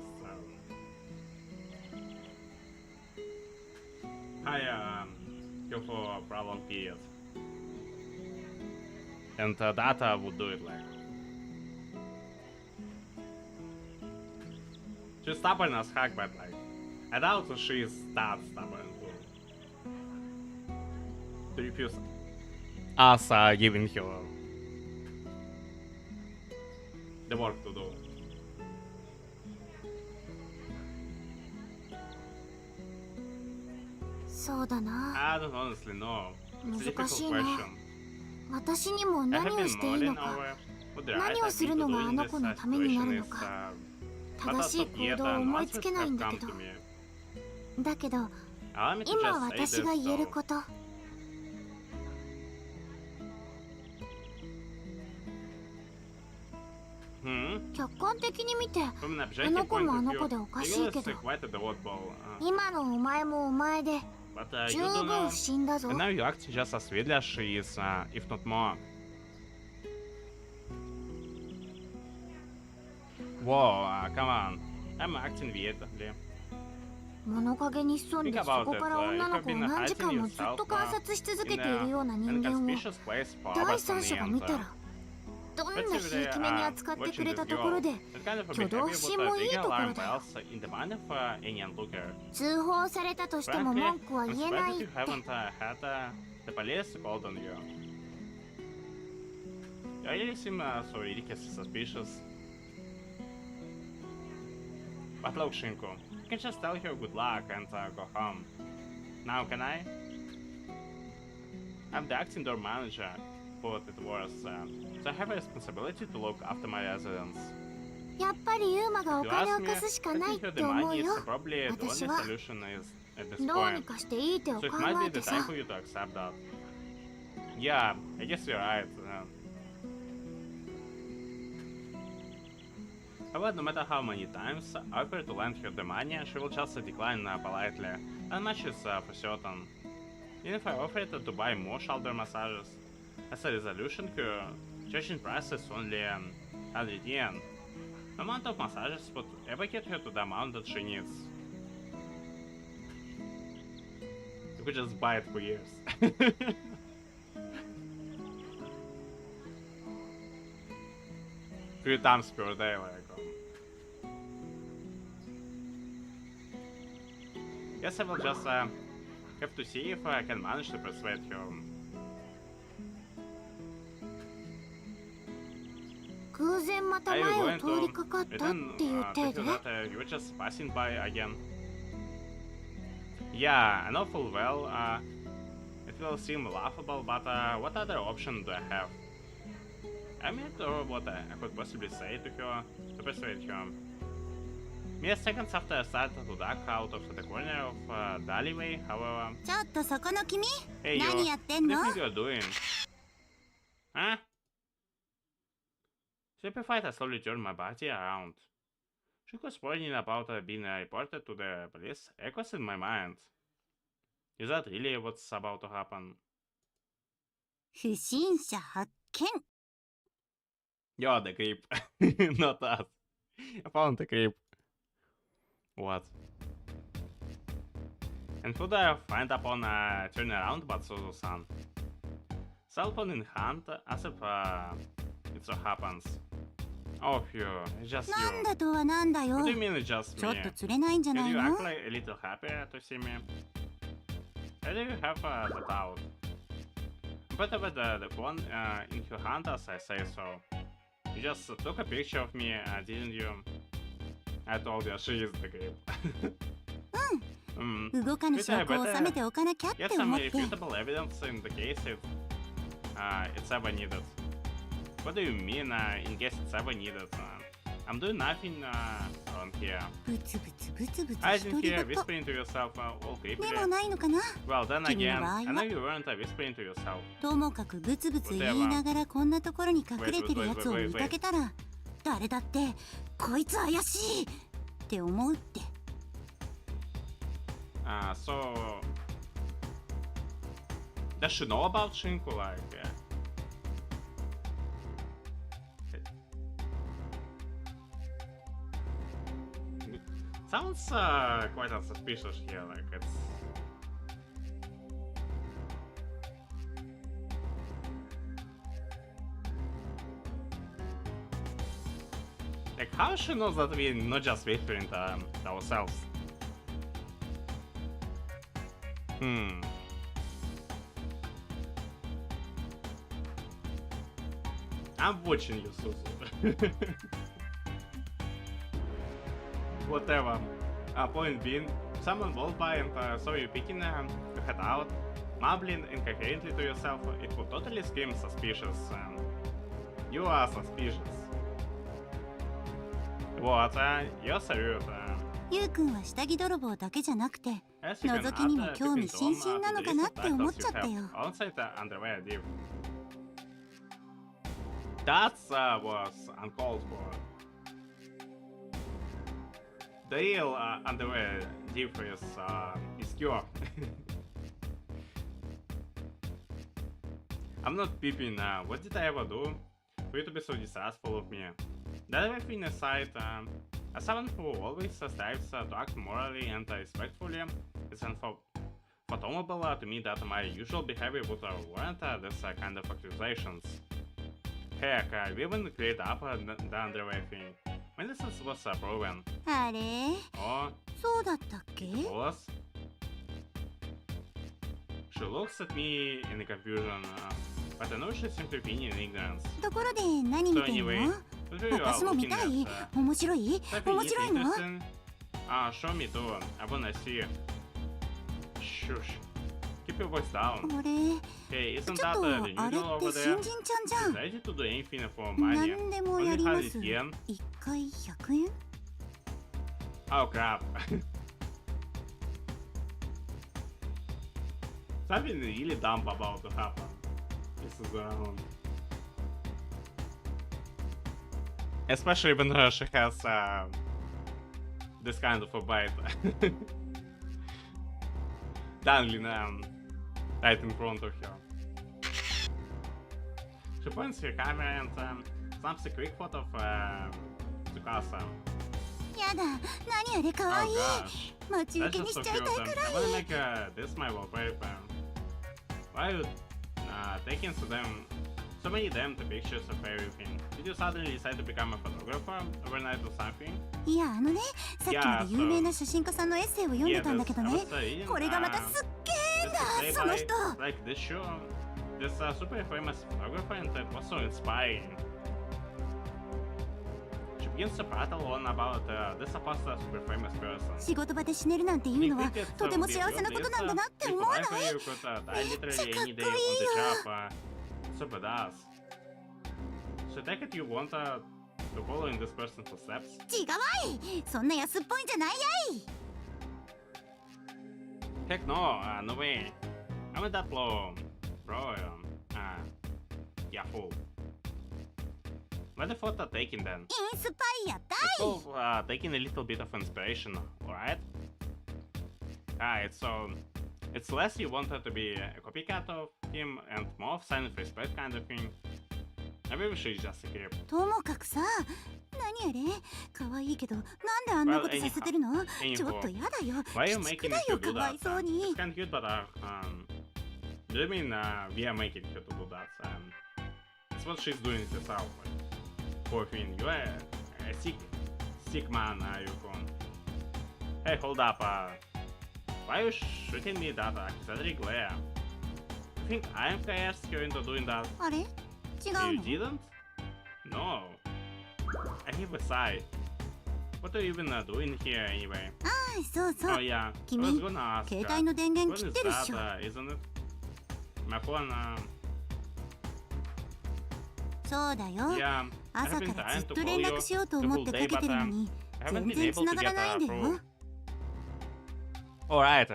I go for a problem period. And Data would do it like. She's stubborn as heck, but like. I doubt she's that stubborn to refuse us giving her the work to do.そうだな I don't honestly know. It's a 難 difficult しいな question. 私にも I 何 have を been していい mulling のか over what the right 何を thing する to の do があ in の this 子のためにな situation るの is か but 正 as しい of 行 yet 動を思いつ answers けないん have だけ come ど to me. だけど Allow me to 今 just say 私 this が言える though. こと 客観的に見て From an あ objective の子 point もあ of の view, 子でおか the し girl いけ is ど quite at the oddball. 今のお前もお前で But 十 you don't 分 know. 不審だぞ And now you act just as weirdly as she is, if not more. Whoa, come on. I'm acting weirdly. 物陰に潜んで Think そ about こ it. から女 You の have 子を been 何時 hiding 間もずっ yourself と観察し続けているような in 人 a 間を conspicuous place for 第 hours on 三者が end. 見たらどんなひいき目に扱ってくれたところで That kind of 挙動不審もいいところだよ in the mind of any onlooker. 通報されたとしても Frankly, 文句は I'm 言えな surprised いっ you て haven't had the police called on you. You really seem so ridiculously suspicious. But look, Shinko, you can just tell her good luck and go home. Now, can I? I'm the acting door manager, for what it was, so I have a responsibility to look after my residents. やっぱりユーマがお If you 金を ask me, 貸すしか I ないっ think て the 思う money よ is probably the only 私は solution is at this どうに point. かしていい手を So 考 it might え be て the さ time for you to accept that. Yeah, I guess you're right. However, no matter how many times I offer to lend her the money, she will just decline politely. And much is for certain. Even if I offered to buy more shoulder massages, as a resolution, her judging price is only 100 yen. The amount of massages would ever get her to the amount that she needs. You could just buy it for years. 3 times per day, like. Guess I will just have to see if I can manage to persuade her. 偶然また Are you 前を going 通 to りかかったって return いう to 程 feel 度 that you were just passing by again? Yeah, I know full well. It will seem laughable, but what other option do I have? I'm not sure what I could possibly say to her to persuade her. Mere seconds after I started to duck out of the corner of the alleyway, however. ちょっとそこの君 Hey, 何やってん what の do you think you're doing? Huh? Sleepy fight, I slowly turned my body around. She was warning about being reported to the police echoes in my mind. Is that really what's about to happen? 不審者発見 You're the creep, not us. I found the creep. What? And could find upon turn around, but Suzu-san. Cell phone in hand, as if it so happens. Oh, phew, it's just なん you. だとはなんだよ What do you mean it's just ちょっ me? と釣れないんじゃ Did ない you の act like a little happy to see me? I didn't have the doubt. But with the phone in your hand as I say so. You just took a picture of me, didn't you? I told you she is the grape. 動かぬ証拠を収めておかなきゃっ Get て some 思って irrefutable evidence in the case if it's ever needed. What do you mean in case it's ever needed? I'm doing nothing around here. ブツブツブツブツ I 独 didn't り hear 言 whispering to yourself all で creepily. もないのかな Well, then 君の again, 場合は I know you weren't whispering to yourself. ともかくブツブツ言いながらこんなところに隠れてるやつを見かけたら誰だってこいつ怪しいって思うって So does she know about Shinku? Like, it sounds quite unsuspicious here. Like it's. Like, how she knows that we're not just whispering to ourselves? I'm watching you, Suzu. Whatever. Point being, someone walked by and saw you picking your head out, mumbling incoherently to yourself. It would totally scream suspicious. You are suspicious. What? You're serious. ゆうくんは下着泥棒だけじゃなくて As you can 覗きにも add, 興味 peeping 津 Tom 々なの to か the なっ recent て思っ titles ちゃ you ったよ have outside underwear div. That was uncalled for. The real underwear div is cure. I'm not peeping. What did I ever do for you to be so distrustful of me? That everything aside, as someone who always strives to act morally and respectfully, it's unfathomable to me that my usual behavior would warrant this kind of accusations. Heck, we even cleared up the underwear thing. When this was proven. あれ Oh, そうだったっけ it was. She looks at me in confusion, but I know she's simply being in ignorance. ところで何 So 見てん anyway, の what you are 私も見 looking たい at? 面白い Something 面白いの interesting? Show me too. I wanna see. Shush. Keep your voice down. あれ Hey, ちょ isn't っ that と the あれ usual って over 新 there? 人ちゃんじゃん Ready to do anything for money? 何でもや Only りま 100 す yen? 1回100円 Oh crap. Something really dumb about to happen. This is around. Especially when she has this kind of a bite. Dangling right in front of her. She points her camera and snaps a quick photo of Tsukasa. やだ何あれかわい Oh い gosh. 待ち受 That's けに just し so ちゃい cute. たいく I ら wanna い make this my wallpaper. Why are you taking so many damn pictures of everything? Did you suddenly decide to become a photographer overnight or something? いやのねさっきまで有名な写真家さんのエッセイを読ん Yeah, でたんだけど I ね was reading, これがまたすっげえんだ this その人 like this show, this super famous photographer, and it was so inspiring. She begins to prattle on about this supposed super famous person. 仕事場で死ねるなんていうのはとても幸せなことなんだなって思わない You could die literally any day on the job. Super does. So take it you want to follow in this person's footsteps? 違わいそんな安っぽいんじゃないやい Heck no, no way. I'm at that low, bro. Yeah, fool. Why the photo taking then? インスパイアだ It's い all taking a little bit of inspiration, alright? Alright, so it's less you wanted to be a copycat of him and more of sign of respect kind of thing. Maybe we should just skip. ともかくさ、何あれ可愛いけどなんであんなことさせてるの？ちょっとやだよ。 Why are you 鬼畜 making だ it よ、 to do かわい that? そうに。 It's kind of cute, but do you mean we are making her to do that? It's what she's doing herself. Like, poor thing. You are a sick man, Yukon. Hey, hold up. Why are you shooting me that accidentally glare? You think I'm coerced you into doing that? あれ？違う You の？ didn't? No. I have a side. What are you even doing here anyway? ああ、そうそ Oh う。 yeah, I 君、 was gonna ask. 携帯の電源 What 切っ is てるっしょ。 that, isn't it? My phone, そうだよ。 yeah, I 朝 have か been らず trying っ to と連 call 絡 you しようと the 思っ whole て day, かけ but てるのに I haven't 全 been 然 able 繋 to がら get ないんだよ。 through. Alright,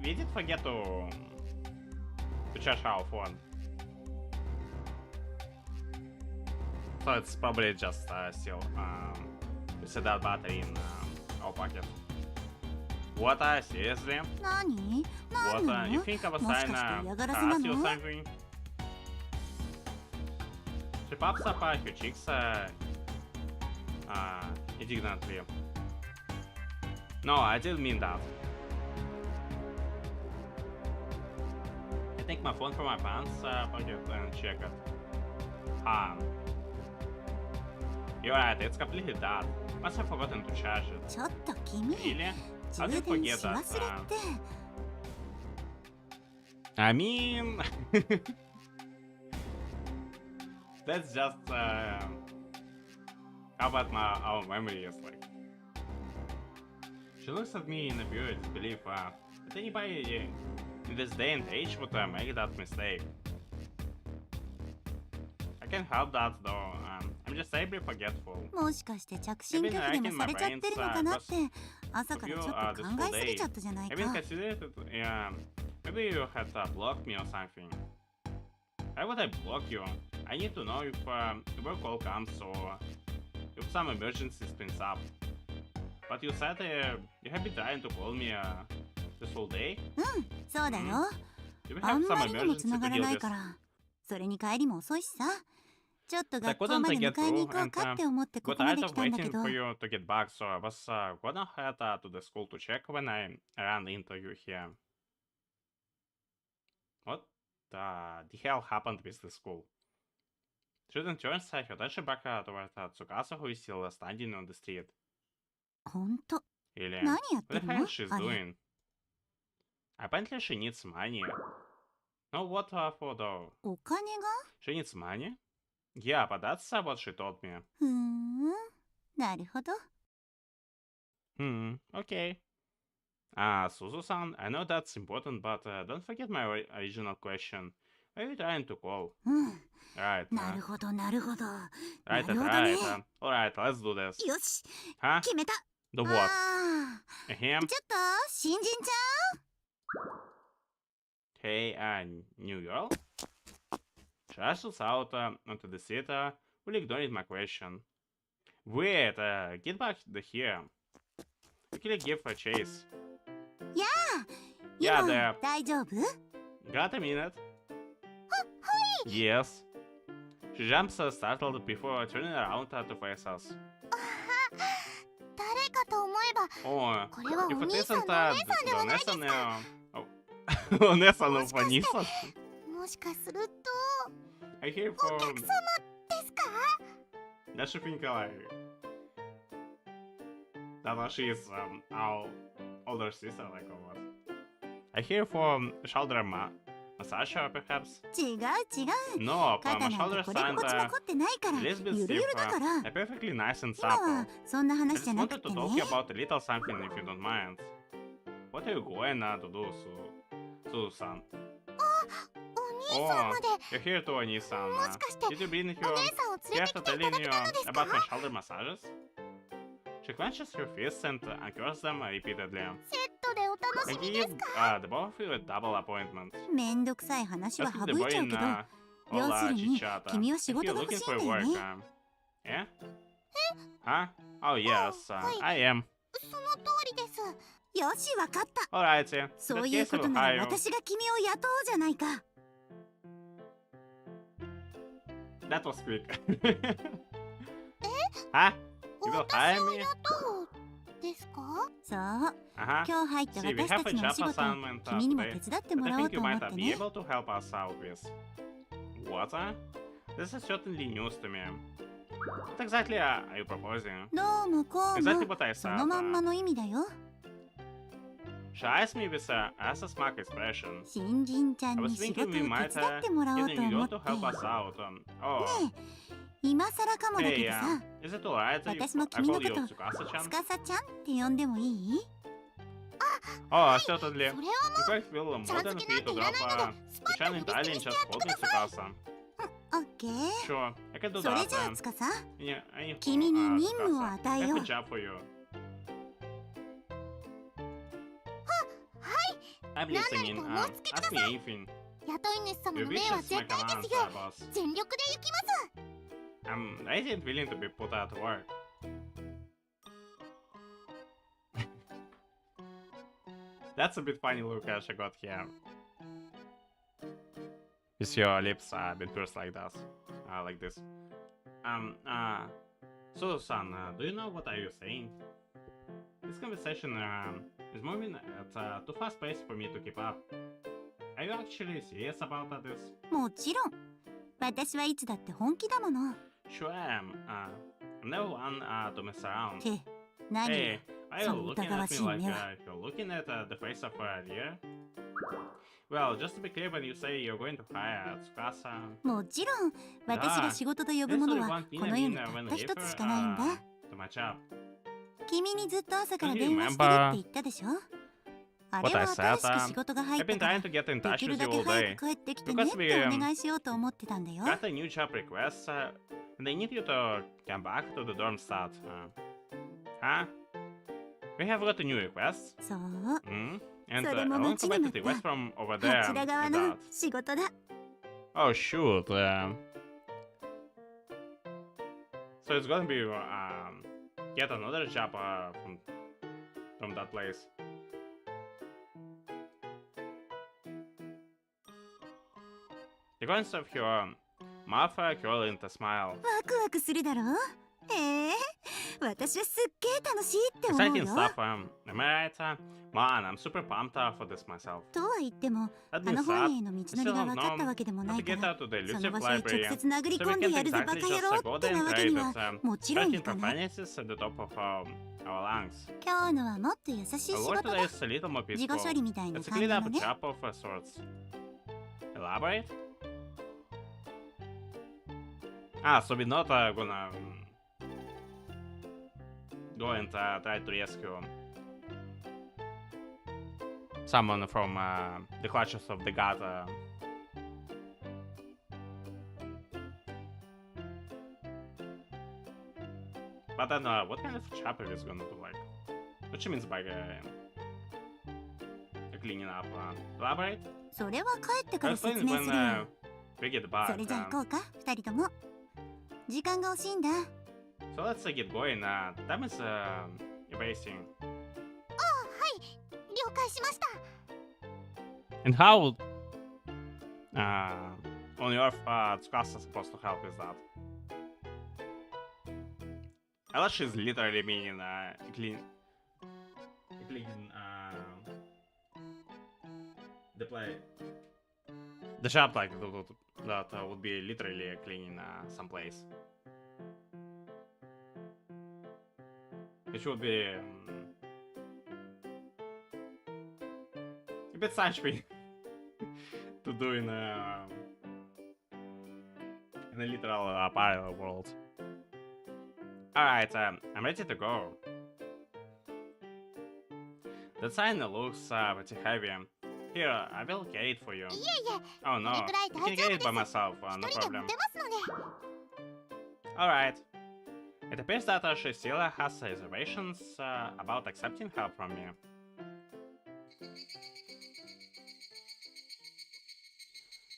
we did forget to charge our phone. So it's probably just still we set that battery in our pocket. What? Seriously? 何？ What? 何な You の？ think I was もし trying かして to 嫌がらせな harass you or の？ something? She pops up her cheeks indignantly. No, I didn't mean that. I take my phone from my pants pocket and check it. You're right, it's completely dead. Must have forgotten to charge it. ちょっと君、 Really? How 充 did you 電 forget し忘れ that? って。 I mean, that's just how about our memory is like. She looks at me in a pure disbelief. That anybody in this day and age would make that mistake. I can't help that though. I'm just terribly forgetful. もしかして着信拒否でもされちゃってるのかなって朝からちょっと考えすぎちゃったじゃない I mean, か。 consider it, yeah. Maybe you had blocked me or something. Why would I block you? I need to know if your call comes or if some emergency springs up. But you said you have been trying to call me this whole day? うん、そうだよ。 Do we あ have ん some まりにも emergency 繋 to がら deal ない with? からそれに帰りも遅いしさ。ちょっと I 学校ま couldn't で get 迎えに through 行こう and かって思ってこ got こま tired で of 来たんだけ waiting ど。 for you to get back, so I was gonna head to the school to check when I ran into you here. What the hell happened with the school? Student turns her attention back toward Tsukasa, who is still standing on the street. ほんと。 Really? 何やっ What て the る hell の is she あれ。 doing? Apparently she needs money. No, what for though? お金が？ She needs money? Yeah, but that's what she told me. ふーん。なるほど。 Okay. Suzu-san, I know that's important, but don't forget my original question. Why are you trying to call? うん。 Right. なるほど、なるほど。な Right, るほどね。 right. Alright, let's do this. よし、 Huh? 決めた。 The あ what? ー Him? ちょっと、新人ち Hey, new girl? She rushes out onto the seat, will ignoring my question. Wait, get back here. Quickly give a chase. ゃん。やあ。 Yeah, 今 there. 大丈夫？ Got a minute? Yes. She jumps startled before turning around to face us. 誰かと思えば、 Oh, これはお if it 兄さん isn't のお姉さんではないですか。 oh, Vanessa no Vanessa. もしかすると、 I hear お from 客様ですか？ does she think like that she is our older sister like or what? I hear from shoulder massage perhaps? 違う違う。 No, 肩 my なん shoulder てこれっ stand ぽっちも凝ってないから、 Elizabeth ゆるゆるだから are perfectly nice and 今は supple. そんな I 話 just じゃなく wanted て to ね。 talk about a little something if you don't mind. What are you going to do, Susan? お兄さん Oh, まで you're here to Onisan. もしかして Did you bring お your 姉さんを連れ here て to きていた telling だ you けたのですか？ about my shoulder massages? She clenches her fists and uncurls them repeatedly. セットでお楽 I しみで give すか？ the both of you a double appointment. めんどくさい話は Let's 省 keep the い boy ちゃう in けど、 all 要するに chit-chat. 君は仕 If 事 you're が欲 looking しい for んだよ work, ね。 yeah? Huh? Oh yes, I am. その通りです。よし、わかった。 Alright, in そう that いう case こ I と will な hire ら you. 私が君を雇おうじゃないか。That was quick. Huh? You will 私 hire を me? 雇うですか？そう Uh-huh. 今日入った See, we 私 have た a ちのお job 仕事 assignment 君にも today 手伝っても that ら I おう think と you 思っ might て be ね able to help us out with. What? This is certainly news to me. What exactly are you proposing? どうもこう Exactly も what I そ said. のまんまの意味だよ She asked me with as a smart expression. 新人ちゃ I ん was に仕 thinking 事を we 手 might 伝ってもらおう get と a new 思 girl って to help us out. Oh, ねえ今更かもだけ hey, どさ is it alright that 私も I 君の call こ you と Tsukasa-chan? つかさちゃんって呼んでもいい Oh, certainly. それは In fact, we'll more ちゃん than 付けなん free て to いら grab ないのでスパッ Chan と in 呼び捨て Thailand にして just やって called く me ださい Tsukasa. オッケー Sure, I can do それ that じゃあ then. つかさ Yeah, I need 君に任務を Tsukasa. 与 I え have よ a う job for you. 何 I'm 々 listening. とお申し付けくだ Ask さ me い anything. 雇い主様 Your の命 wish は is 絶 my 対 command, ですよ boss. 全力で行きます I'm ready and willing to be put out to work. That's a bit funny look she got here. Is your lips been pursed like that? Like this. So-san, do you know what are you saying? This conversation is moving at a too fast pace for me to keep up. Are you actually serious about this? もちろん私はいつだって本気だもの Sure am. I'm never one to mess around. って何 Hey, are you その looking 疑わ at し me い like 目は you're looking at the face of a deer? Well, just to be clear, when you say you're going to hire Tsukasa, もちろん私が仕事と呼ぶ there's もの only は one こ thing の I 世 mean にたっ when た I 一 refer つしかないんだ to my job. 君にずっと朝から Do 電 you 話してるって remember 言ったでしょあ what れ I は said? 新しく仕事が入っ I've been たから trying to get in で touch き with る you だけ all 早 day. く帰ってきてね Because って we お願いしようと思ってたんだよ got a new job request, and I need you to come back to the dorm start. Huh? We have got a new request. そう And そ a れも long 待ちに待 competitive った request from over こ there. ちら側 and の that. 仕事だ Oh shoot. So it's gonna be yet another job from that place. The corners of your mouth curl into a smile. ワクワクするだろ私はすっげー楽しいって思う Exciting よ stuff, am I right? Man, I'm super pumped for this myself. とは言っても That あ means の本 that への道のりが分かったわけでもな to いか get ら out to the その elusive 場所へ直 library, 接殴り so 込 we んで can't やるぞ exactly バカ just 野郎 go って there な and わけ trade に with はもちろん certain いかない profanences at the top of our lungs. 今日のはもっと優しい仕 The 事 word だ today is a little more 事後処 peaceful. 理みたいな It's a 感じ clean の up ね job of sorts. Elaborate? So we're not gonna go and try to rescue someone from the clutches of the god. But then, what kind of chapter is gonna do like? What she means by cleaning up? Elaborate? それは帰ってか I'll ら説 explain 明 when するよ we get そ back. れじゃあ行こうか二人とも時間が惜しいんだ So let's get going. Time is erasing. 了解しました And how on your Tsukasa supposed to help with that? I thought she's literally meaning clean the play. The shop like that would be literally cleaning some place. Which would be a bit such me to do in a literal parallel world. Alright, I'm ready to go. The sign looks pretty heavy. Here, I will carry it for you. いえいえ Oh no, これくらい I can 大丈 carry 夫 it で by す myself, 一 no 人で持 problem. てますので Alright. It appears that she still has reservations about accepting help from me.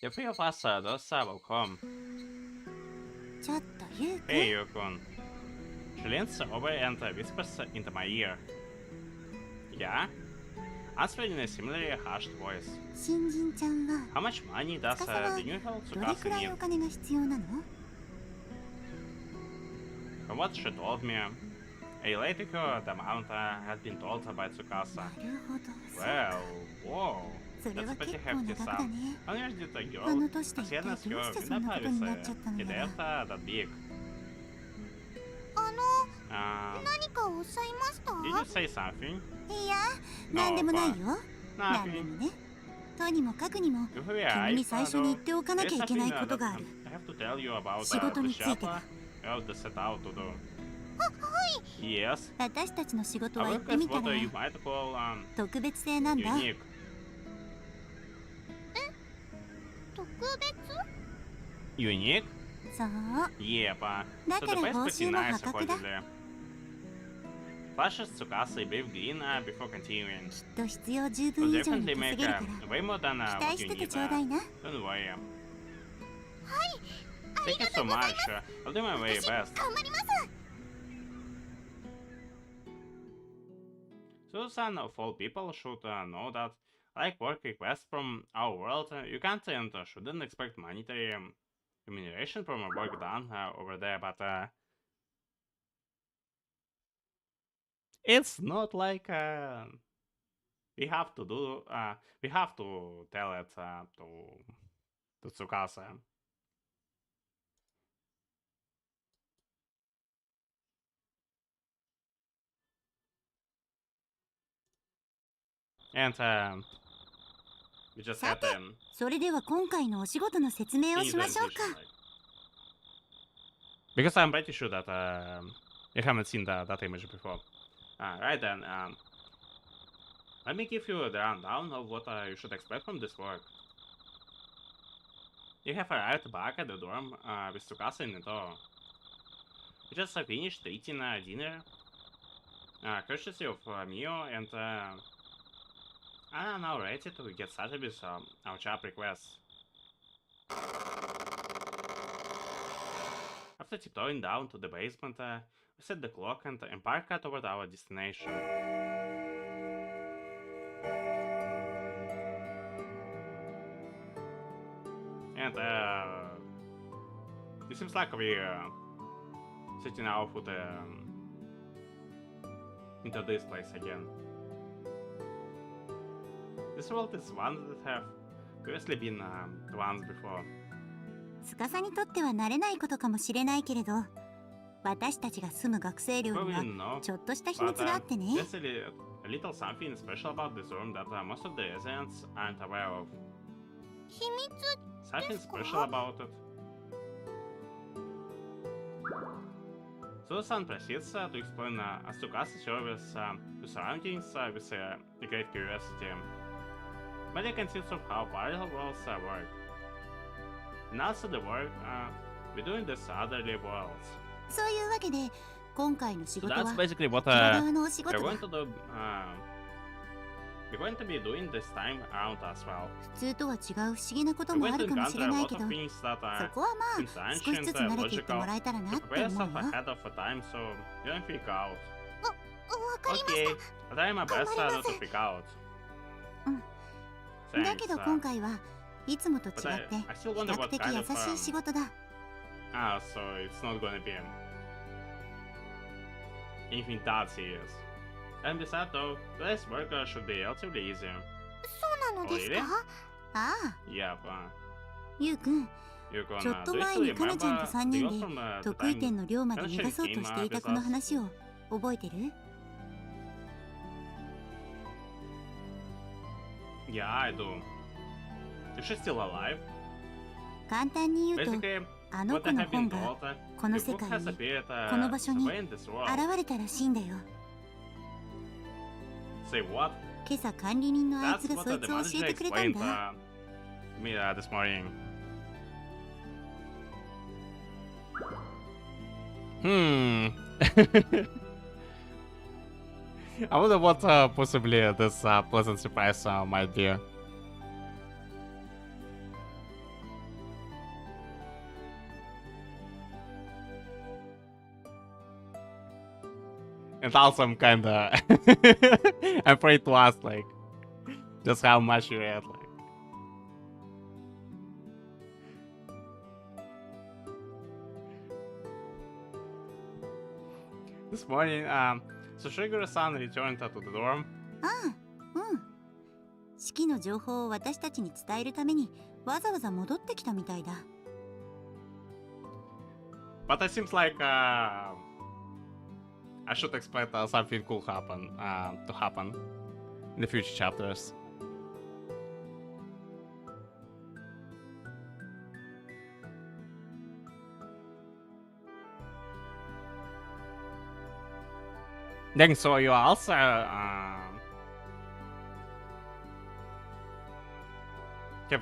The three of us thus will come. ちょっとゆうく Hey, Yukun. She leans over and whispers into my ear. Yeah? Answering in a similarly hushed voice. 新人ちゃんは How much money does 司は the new girl どれ Tsukasa くらい need? お金が必要なの from what she told me, I related her the amount had been told by Tsukasa. なるほど。 Well, whoa, それ that's は a pretty 結構な hefty 額だ sum. ね。 How much did the あ girl の年で as 一体 young どう as して her そ in ん the なことになっ privacy? ちゃったの Did や they ら。 have that big? 何かおっしゃいました？ Did you say something? いや、なんでもないよ。なんで Nothing. もね。とにもかくにも、 If we 君に最初に言っておかな there's きゃいけない something ことがあ that る。 I have to tell you about 仕事 the について shop だ。 I have to set out to do. はい。 Yes. 私たちの仕事は Our 言 work って is みた what ら you might call 特別性なんだ。 unique. 特別？ Unique? そう。 Yep. だ So か the ら price 報 pretty 酬も nice 破格だ。 supposedly. Flashes Tsukasa a brief grin before continuing. きっと必要十 We'll 分以上に definitely make 稼げるから way more than 期 what 待し you てて need. ちょうだいな。 Don't worry. Thank you so much. I'll do my very 私 best. 頑張ります。 Susan, of all people, should know that, like work requests from our world, you can't and shouldn't expect monetary remuneration from work done over there, but it's not like we have to do. We have to tell it to Tsukasa. And we just had それでは今回のお仕事の説明をしましょうか。 Because I'm pretty sure that you haven't seen that image before. Right then, let me give you the rundown of what you should expect from this work. You have arrived back at the dorm with Tsukasa in the door. You just finished eating dinner, courtesy of Mio, and are now ready to get started with our job requests. After tiptoeing down to the basement, we set the clock and embark toward our destination. And it seems like we're setting our foot into this place again. This world is one that have previously been once before. 司にとっては慣れないことかもしれないけれど、私たちが住む学生寮 Probably には know, ちょっとした秘密 but があってね。 there's a little something special about this room that most of the residents aren't aware of. 秘密？ Something special about it. Susan proceeds to explain Asuka's service to surroundings with a great curiosity. But it consists of how parallel worlds work. And also the work we do in these otherly worlds. そういうわけで、今回の仕 So 事は that's basically what こちら側のお仕 we're 事だ。 going to do. We're going to be doing this time around as well. 普通とは違う不思議なこと We're もあ going to るかもし encounter れ a ない lot け of ど、 things that そ are こはま since あ少し ancient ずつ慣れていって logical もらえたらな to って prepare 思う yourself よ。 ahead of time so you don't freak out. わかりまし Okay, I'll try my best not to freak out. だ Thanks, けど今回はいつもと違って but I 比 still wonder 較 what 的 kind 優 of しい仕事だ。 so it's not gonna be anything that serious. And besides though, today's work should be relatively easy. そうなのですか？ Oh, really? ああ、 Yep. ゆうくん、 You're ちょっ gonna と do 前 you に still かなちゃんと remember 3 the 人 girl で from the 得意 time 点の寮まで Kana 逃がそうとしていた came この with us? 話を覚えてる？ Yeah, I do. Is she still alive? 簡単に言うと、 Basically, あの what 子 I の have been 本が told, この the 世 book 界 has に appeared この場所に somewhere in this world. 現れたらしいんだよ。 Say what? 今朝管理人のあい That's つが what そい the つを教 manager えてくれたん explained だ。 to me this morning. I wonder what possibly this pleasant surprise might be. And also I'm kinda I'm afraid to ask like just how much you had like. this morning, so Shiguro-san returned to the dorm. ああ、うん。式の情報を私たちに伝えるためにわざわざ戻ってきたみたいだ。But it seems like I should expect something cool to happen in the future chapters. Then, so you also have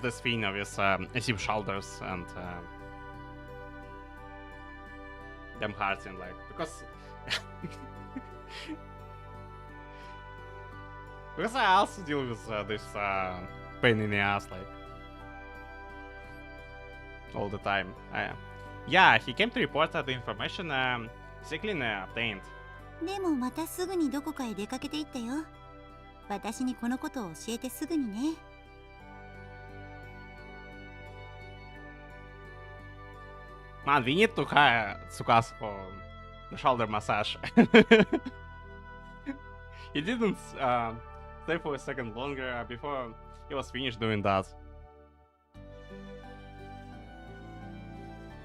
this thing of his deep shoulders and them hearts in like because because I also deal with this pain in the ass like all the time. Yeah, he came to report the information Siglin obtained. でもまたすぐにどこかへ出かけていったよ。私にこのことを教えてすぐにね。Man, we need to hire Tsukasa for the shoulder massage. He didn't stay for a second longer before he was finished doing that.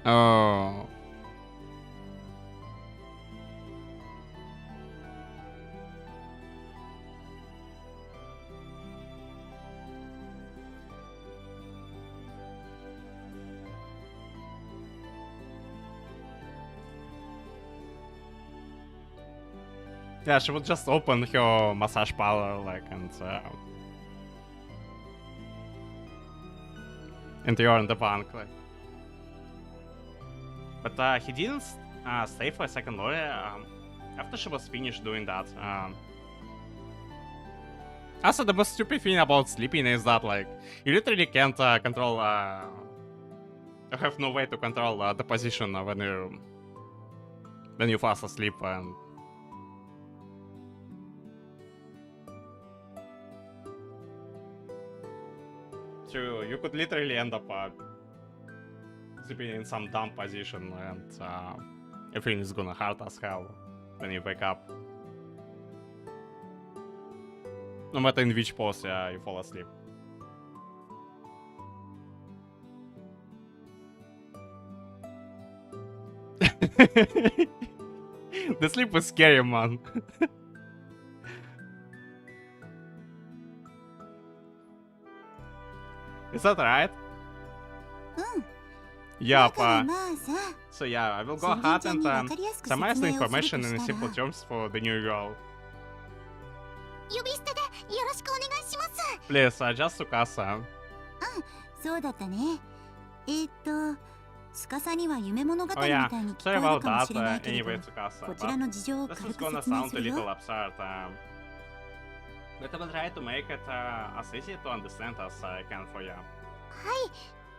Oh. Yeah, she would just open her massage parlor, like, and you're in the bank, like. But he didn't stay for a second longer after she was finished doing that. Also, the most stupid thing about sleeping is that, like, you literally can't control. You have no way to control the position when you fast asleep and. So you could literally end up sleeping in some dumb position and everything is gonna hurt as hell when you wake up. No matter in which pose you fall asleep. The sleep was scary, man. Is that right? Yup. So yeah, I will go ahead and summarize the information in simple terms for the new girl. 呼び捨てでよろしくお願いします。 Please, just Tsukasa. そうだったね。司には夢物語み Oh たい yeah, に聞こ sorry える about かもしれな that いけれど、 anyway, Tsukasa. こちらの事情を This 軽 is く gonna 説明 sound す a る little よ。 absurd, but I will try to make it as easy to understand as I can for you. はい、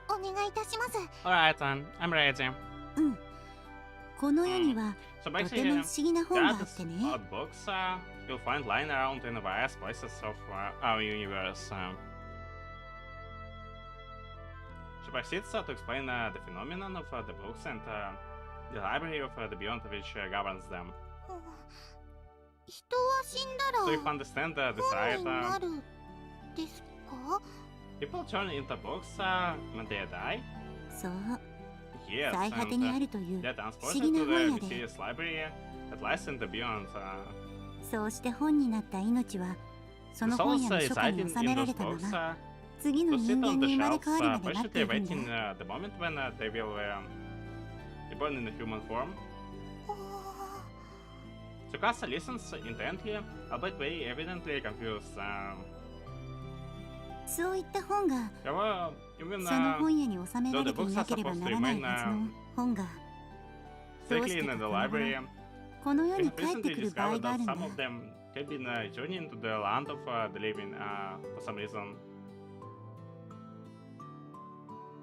お願いいたします。 Alright, I'm ready. この世には So とて basically, も不思議な本 there が are あっ these てね。 odd books you'll find lying around in various places of our universe. She proceeds to explain the phenomenon of the books and the library of the beyond which governs them. 人は死んだ So if you ら understand this 本 right, になるですか？ people turn into books when they die? そう、 Yes, 最果てにあ and るという they're 不 transported 思議な to 本 the 屋で、 mysterious library that lies in the beyond. そうして本になった命はそ The の本 souls 屋の書家に residing 収め in ら those れたま books ま次の to 人 sit 間 on に the 生まれ shelves, 変わるまで待って patiently いるんだ。 waiting the moment when they will be born in a human form. Tsukasa listens intently, albeit very evidently confused. そういった本が However, even その本屋に収められていなければならないはずの本がどう strictly して in か the この頃 library, この世 we に have 帰って recently くる場合 discovered があ that るんだ。 some of them have been journeying to the land of the living for some reason.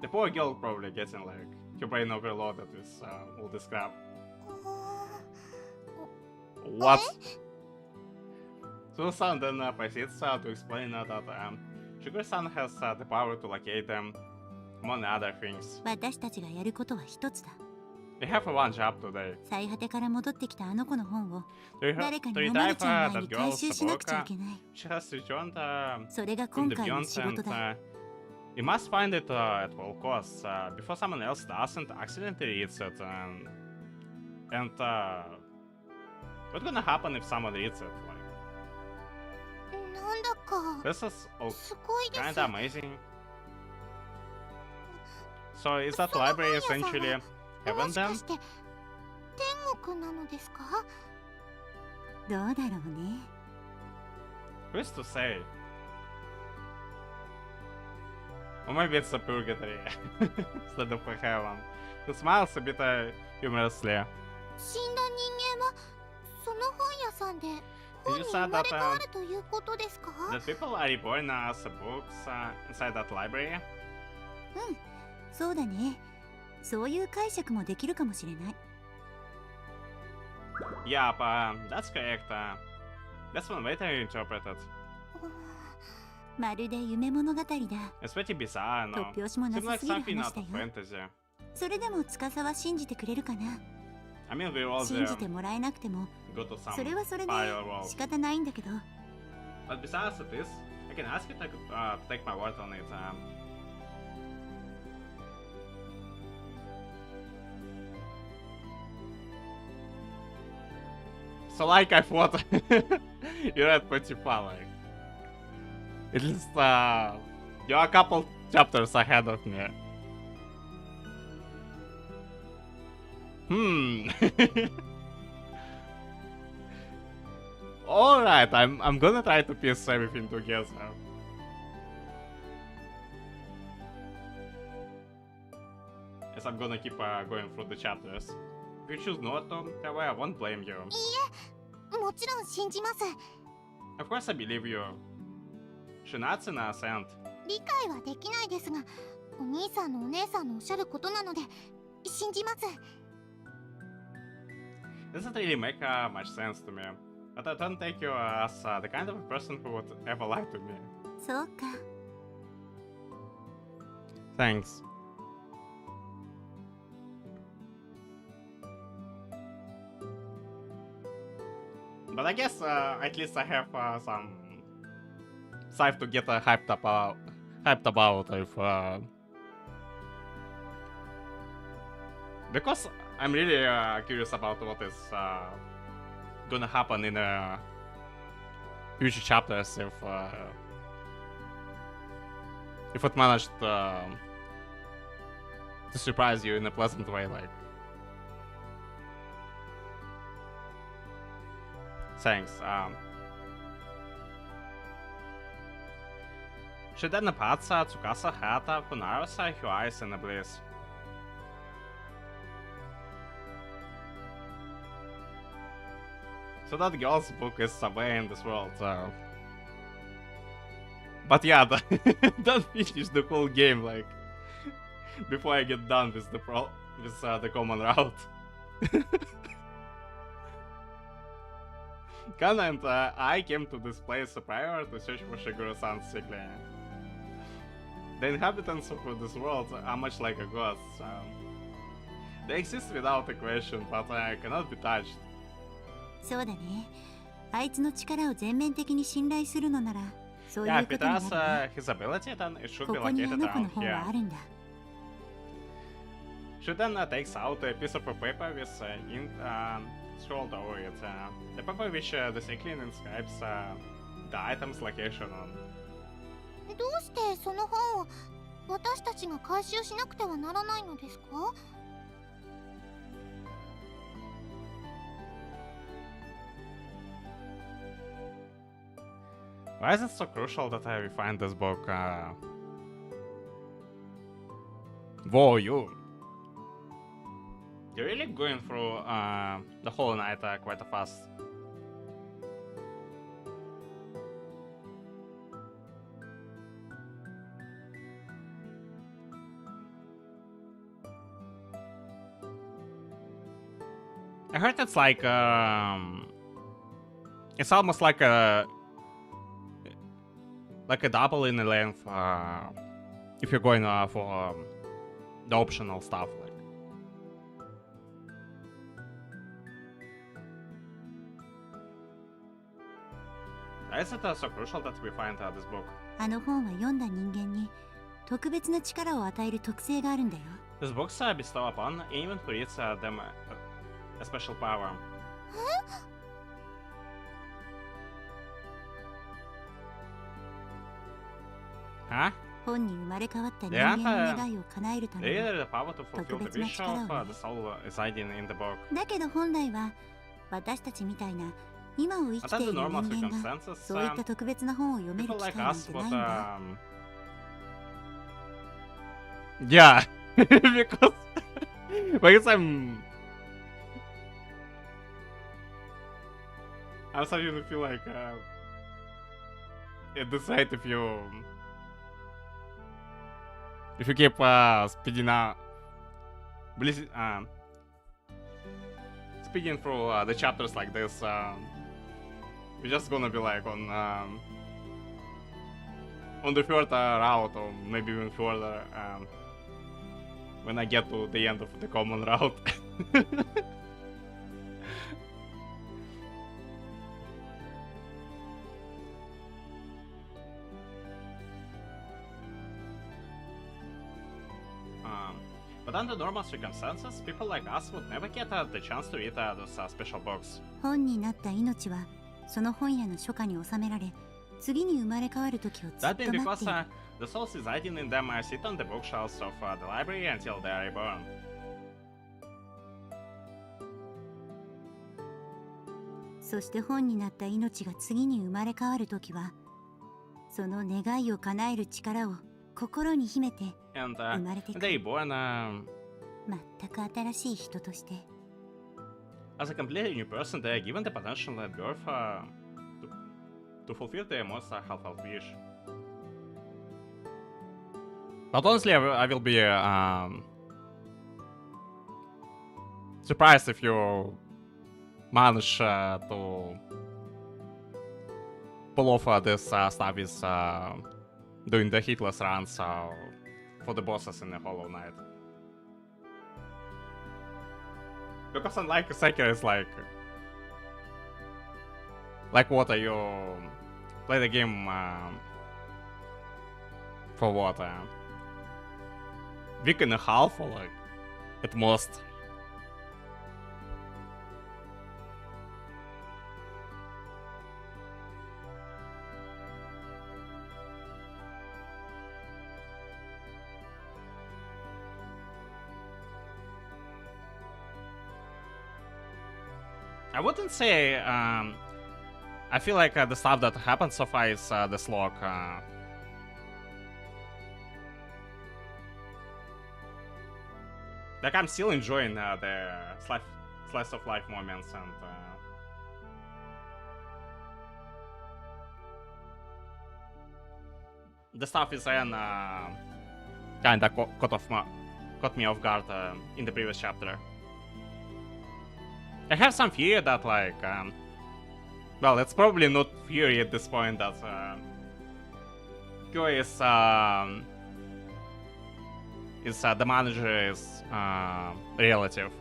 The poor girl probably getting like her brain overloaded with all this crap. What? Susan then proceeds to explain that Sugar-san has the power to locate them, among other things. 私たちがやることは一つだ。We have one job today. 最果てから戻ってきたあの子の本を To 誰か to におま retrieve るちゃん前 that に回 girl's 収しなくちゃい book. けない。 She has returned それが from 今 the 回の beyond 仕事 and だ。we must find it at all costs before someone else doesn't accidentally reads it. And what's gonna happen if someone reads it? Like, なんだか this is all すごいです。 kinda amazing. So is that その library 本屋さん essentially は heaven もしか then? して天国なのですか？どうだろうね。 Who's to say? Or maybe it's a purgatory instead of a heaven. He smiles a bit humorously. 死んだ人間はその本屋さんで本に You 生 said ま that れ変わるということですか？ that people are reborn as books inside that library. そうだね。そういう解釈もできるかもしれない。 Yep, that's correct. That's one way to interpret it. まるで夢物語だ。 It's pretty bizarre, 突 no? 拍子もな Seems さ like すぎる something 話 out だ of よ。 fantasy. それでも司は信じてくれるかな。 I mean, we're all 信じ there. てもらえなくても Go to some それはそれで parallel world. 仕方ないんだけど。 But besides this, I can ask you to take my word on it. So like I thought, you read pretty far, like. At least you're a couple chapters ahead of me. Alright, I'm gonna try to piece everything together. Yes, I'm gonna keep going through the chapters. If you choose not to, I won't blame you. もちろん信じます。 Of course I believe you. Shinatsu na sent. 理解はできないですが、お兄さんのお姉さんのおっしゃることなので信じます。 Doesn't really make much sense to me. But I don't take you as the kind of a person who would ever lie to me. そうか。 Thanks. But I guess at least I have some stuff to get hyped about if because I'm really curious about what is gonna happen in future chapters if it managed to surprise you in a pleasant way, like. Thanks. She then pats Tsukasa Hata Kunarasa her eyes in a bliss. So that girl's book is somewhere in this world. But yeah, don't finish the whole game like before I get done with the the common route. Kana and I came to this place prior to search for Shiguro-san's sickly. The inhabitants of this world are much like a ghost. They exist without a question, but cannot be touched. そうだね。あいつの力を全面的に信頼するのなら、そうい Yeah, う if こ it とにな has るな。 his ability, then it should こ be こにあ located の子の around 本は here. あるんだ。 She then takes out a piece of paper with ink scrolled over it. The paper which the cycling inscribes the item's location on. どうしてその本を私たちが回収しなくてはならないのですか？ Why is it so crucial that I find this book? Whoa, you! You're really going through the whole night quite fast. I heard it's like it's almost like a double in the length if you're going for the optional stuff. Like Why is it so crucial that we find this book? あの本は読んだ人間に特別な力を与える特性があるんだよ。 These books bestow upon anyone who reads them a special power. Huh? 本に生まれ変わった人 They 間 aren't の願いを叶えるため They に are the power to fulfill the wish of the soul residing in the book. だけど本来は私たちみたいな今を生き But てい under る normal 人間が circumstances, そういった特別な本を読める people 機 like 会なん us てない would んだ。 yeah, because I'm starting to feel like decide if you keep speeding up, speeding through the chapters like this, we're just gonna be like on the further route, or maybe even further when I get to the end of the common route. But under normal circumstances, people like us would never get the chance to read those special books. 本になった命はその本屋の書家に収められ、次に生まれ変わる時をずっ That と being 待って because いる。 the souls residing in them sit on the bookshelves of the library until they are reborn. そして本になった命が次に生まれ変わる時は、その願いを叶える力を心に秘めて And 生まれてく they る。 reborn 全く新しい人として。 as a completely new person. They are given the potential at birth to fulfill their most heartfelt wish. But honestly, I will be surprised if you manage to pull off this stuff with doing the hitless runs for the bosses in the Hollow Knight. Because unlike Sekiro, it's like what are you play the game for what week and a half or like at most. I wouldn't say I feel like the stuff that happened so far is the slog. Like I'm still enjoying the slice of life moments and the stuff is kinda caught me off guard in the previous chapter. I have some fear that like well, it's probably not theory at this point that Kyo is the manager's relative,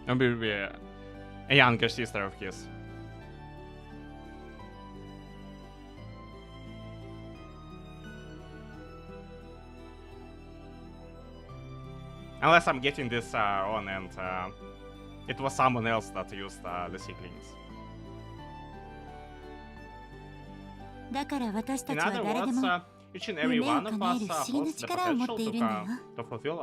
maybe a younger sister of his. Unless I'm getting this wrong and it was someone else that used the seedlings. だから私た In ちは other 誰で words, も each and every one of us 夢を叶える不思議な holds the 力を持 potential っているんだよ。 to fulfill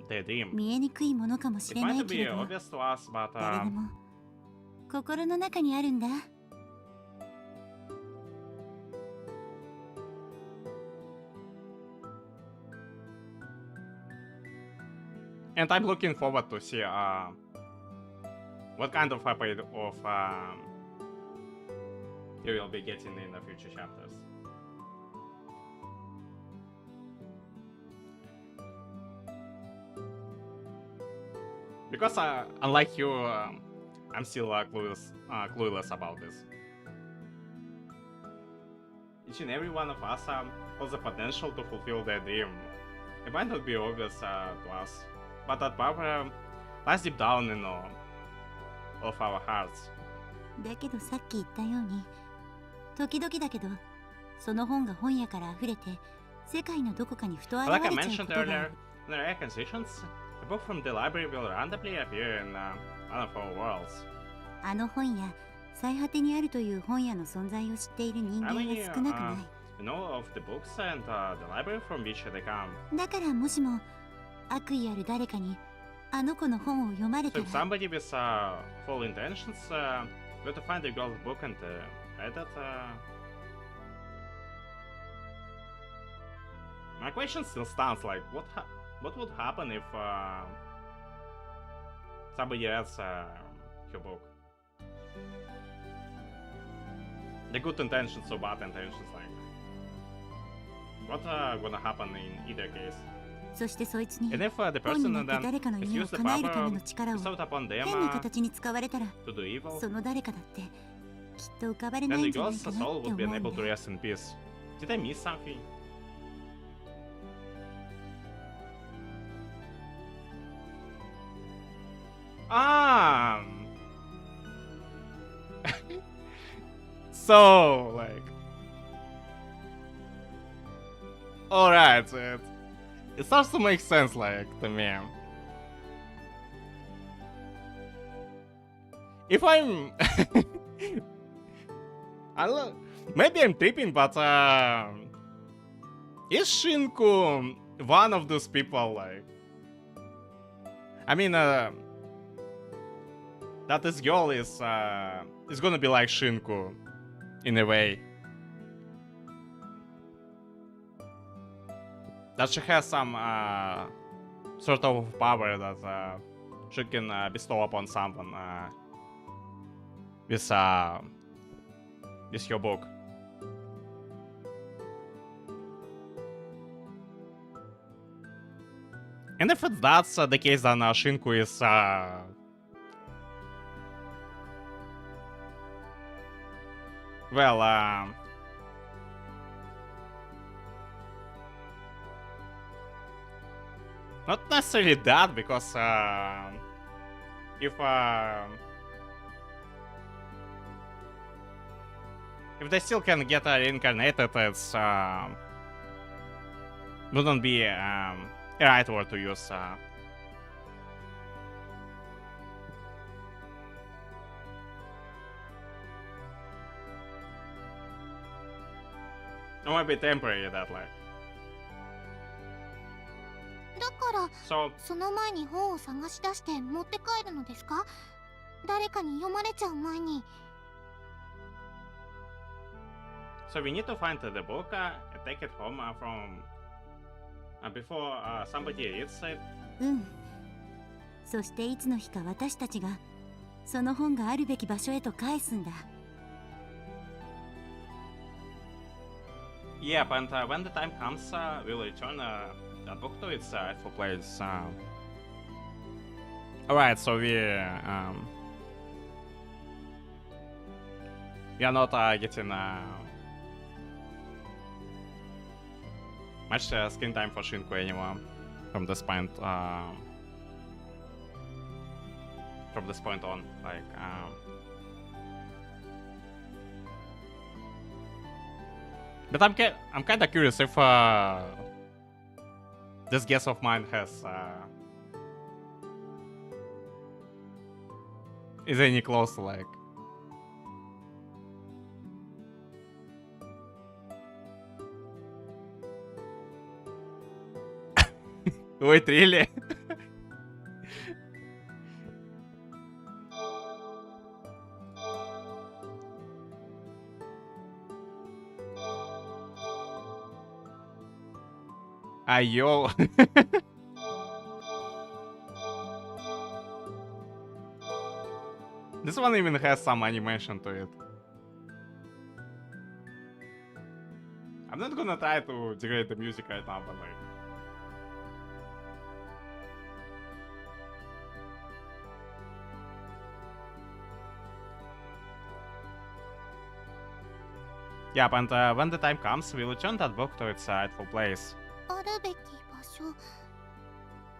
their dream. 見えにくいものかもし It れな might いけ be れど、 obvious to us, but 誰でも心の中にあるんだ。 and I'm looking forward to see what kind of upgrade of you will be getting in the future chapters. Because unlike you, I'm still clueless about this. Each and every one of us has the potential to fulfill their dream. It might not be obvious to us, but that power lies deep down in all of our hearts. だけどさっき言ったように、時々だけど、その本が本屋から溢れて、世界のどこかにふと現 Like れ I ちゃう mentioned ことがあ earlier, る。 in the rare conditions, a book from the library will randomly appear in one of our worlds. あの本屋、最果てにあるという本屋の存在を知っている人間 How many が少なくない。 you know of the books and the library from which they come? だからもしも悪意ある誰かにあの子の本を読まれ So た if ら、 somebody with full intentions were to find the girl's book and read it, my question still stands. Like, what would happen if somebody reads her book? The good intentions or bad intentions, like, what gonna happen in either case? そしてそいつに And if the 本に person なって then 誰かの夢を misuse the 叶えるため power の力を bestowed upon them 変な形に使われたら、 to do evil, その誰かだってきっと浮かばれ then ない the んじゃない girl's かなっ soul て would 思 be うん unable だ to rest in peace. Did I miss something? So, like... Alright, it starts to make sense, like, to me. If I'm... Maybe I'm tripping, but... Is Shinku one of those people, like... I mean, that this girl is gonna be like Shinku, in a way. That she has some sort of power that she can bestow upon someone with her book. And if that's the case, then Shinku is well, not necessarily that, because if they still can get reincarnated, it's wouldn't be a right word to use. It might be temporary, that, like. だから So, その前に本を探し出して持って帰るのですか？誰かに読まれちゃう前に。 so we need to find the book and take it home from before somebody reads it. うん。そしていつの日か私たちがその本があるべき場所へと返すんだ。 Yep, and when the time comes, we'll return that book to its rightful place. Alright, so we are not getting much screen time for Shinku anymore from this point. From this point on, like. But I'm kind of curious if this guess of mine has is any close, like. Wait, really? Yo. This one even has some animation to it. I'm not gonna try to degrade the music right now, but like. Yeah, and when the time comes, we'll return that book to its rightful place. あるべき場所。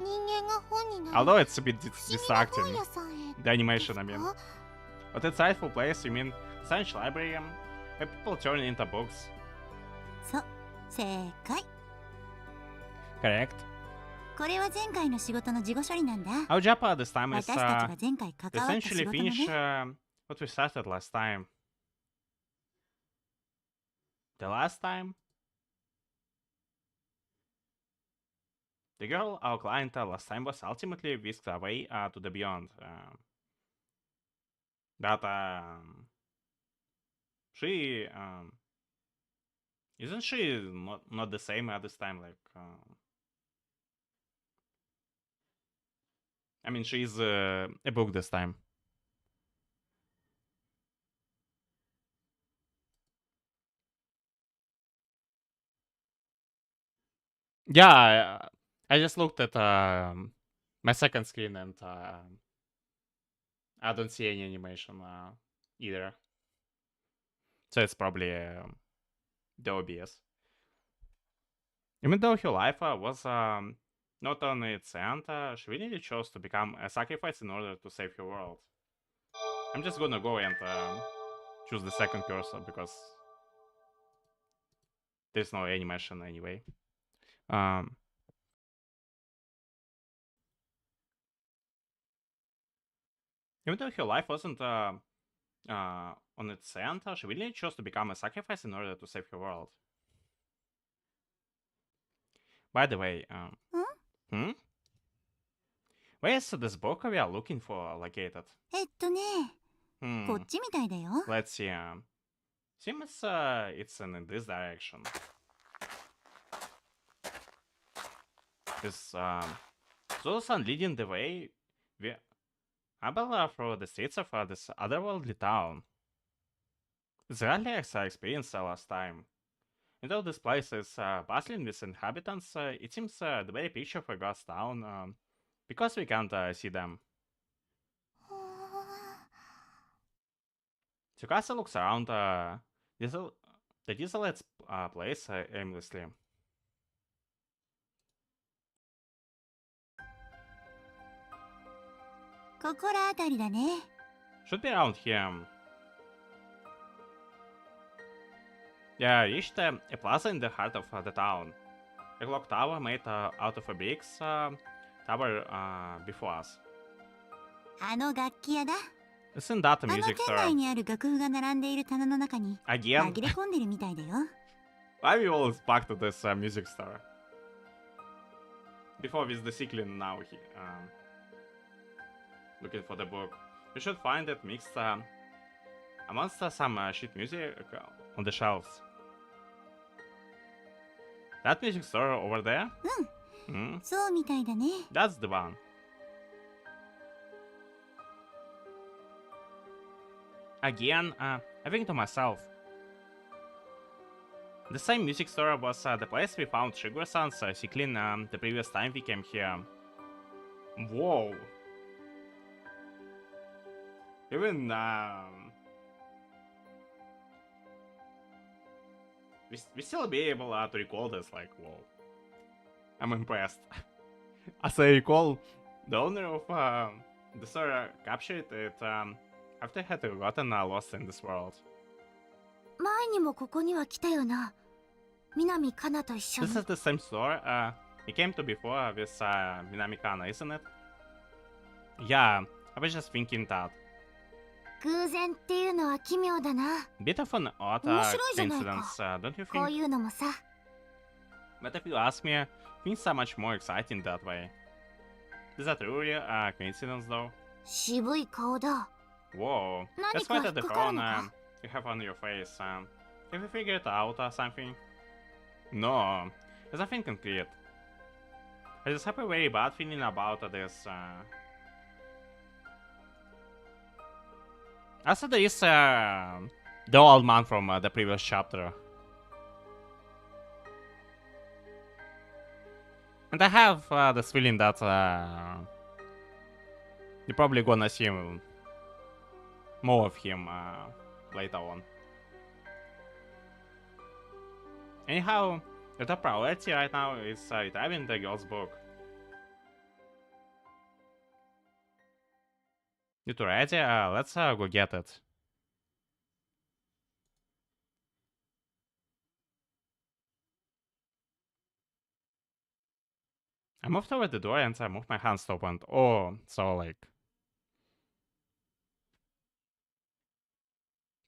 人間が本になる Although it's a bit 不思議な distracting, 本屋さんへ the animation, I で mean. すか？ But its rightful place, you mean Science Library, Where people turn into books. そう、正解。 Correct. これは前回の仕事の事後処理なんだ。 Our job this time is 私たちが前回関 to わった仕 essentially 事の finish ね。 what we started last time. The last time? The girl, our client last time, was ultimately whisked away to the beyond. But she isn't she not the same at this time? Like, I mean, she's a book this time. Yeah, I just looked at my second screen and I don't see any animation either. So it's probably the OBS. Even though her life was not on its end, she really chose to become a sacrifice in order to save her world. I'm just gonna go and choose the second cursor because there's no animation anyway. Even though her life wasn't on its end, she really chose to become a sacrifice in order to save her world. By the way, where is this book we are looking for located? こっちみたいだよ。 Let's see. Seems it's in this direction. This those are leading the way. We Abel through the streets of this otherworldly town. It's rarely as I experienced last time. And though this place is bustling with inhabitants, it seems the very picture of a ghost town, because we can't see them. Tsukasa looks around the desolate place aimlessly. Should be around here. Yeah, reached a plaza in the heart of the town. A clock tower made out of bricks tower before us. あの楽器屋だ。 Isn't that a あの music 店 store? 内にある楽譜が並んでいる棚の中に Again? 紛れ込んでるみたいだよ。 Why we always back to this music store? Before with the cycling, now he looking for the book. You should find it mixed amongst some shit music on the shelves. That music store over there? そうみたいだね。 That's the one. Again, I think to myself. The same music store was the place we found Shigura-san's cycling the previous time we came here. Whoa. Even we still be able to recall this, like, whoa. I'm impressed. As I recall, the owner of the store captured it after it had gotten lost in this world. 前にもここには来たよな。南かなと一緒に。 This is the same store we came to before with Minami Kana, isn't it? Yeah, I was just thinking that. 偶然っていうのは奇妙だな。 Bit of an odd 面白いじゃないか。 coincidence, don't you こう think? いうのもさ。 But if you ask me, things are much more exciting that way. Is that really a coincidence though? 渋い顔だ。 Whoa, 何 that's か quite 引 a っかかる frown のか？ you have on your face. Have you figured out something? No, there's nothing concrete. I just have a very bad feeling about this. Also, there is the old man from the previous chapter. And I have this feeling that you're probably gonna see more of him later on. Anyhow, the top priority right now is retrieving the girl's book. You two ready? Let's go get it. I moved over the door and I moved my hands to open. Oh, so like.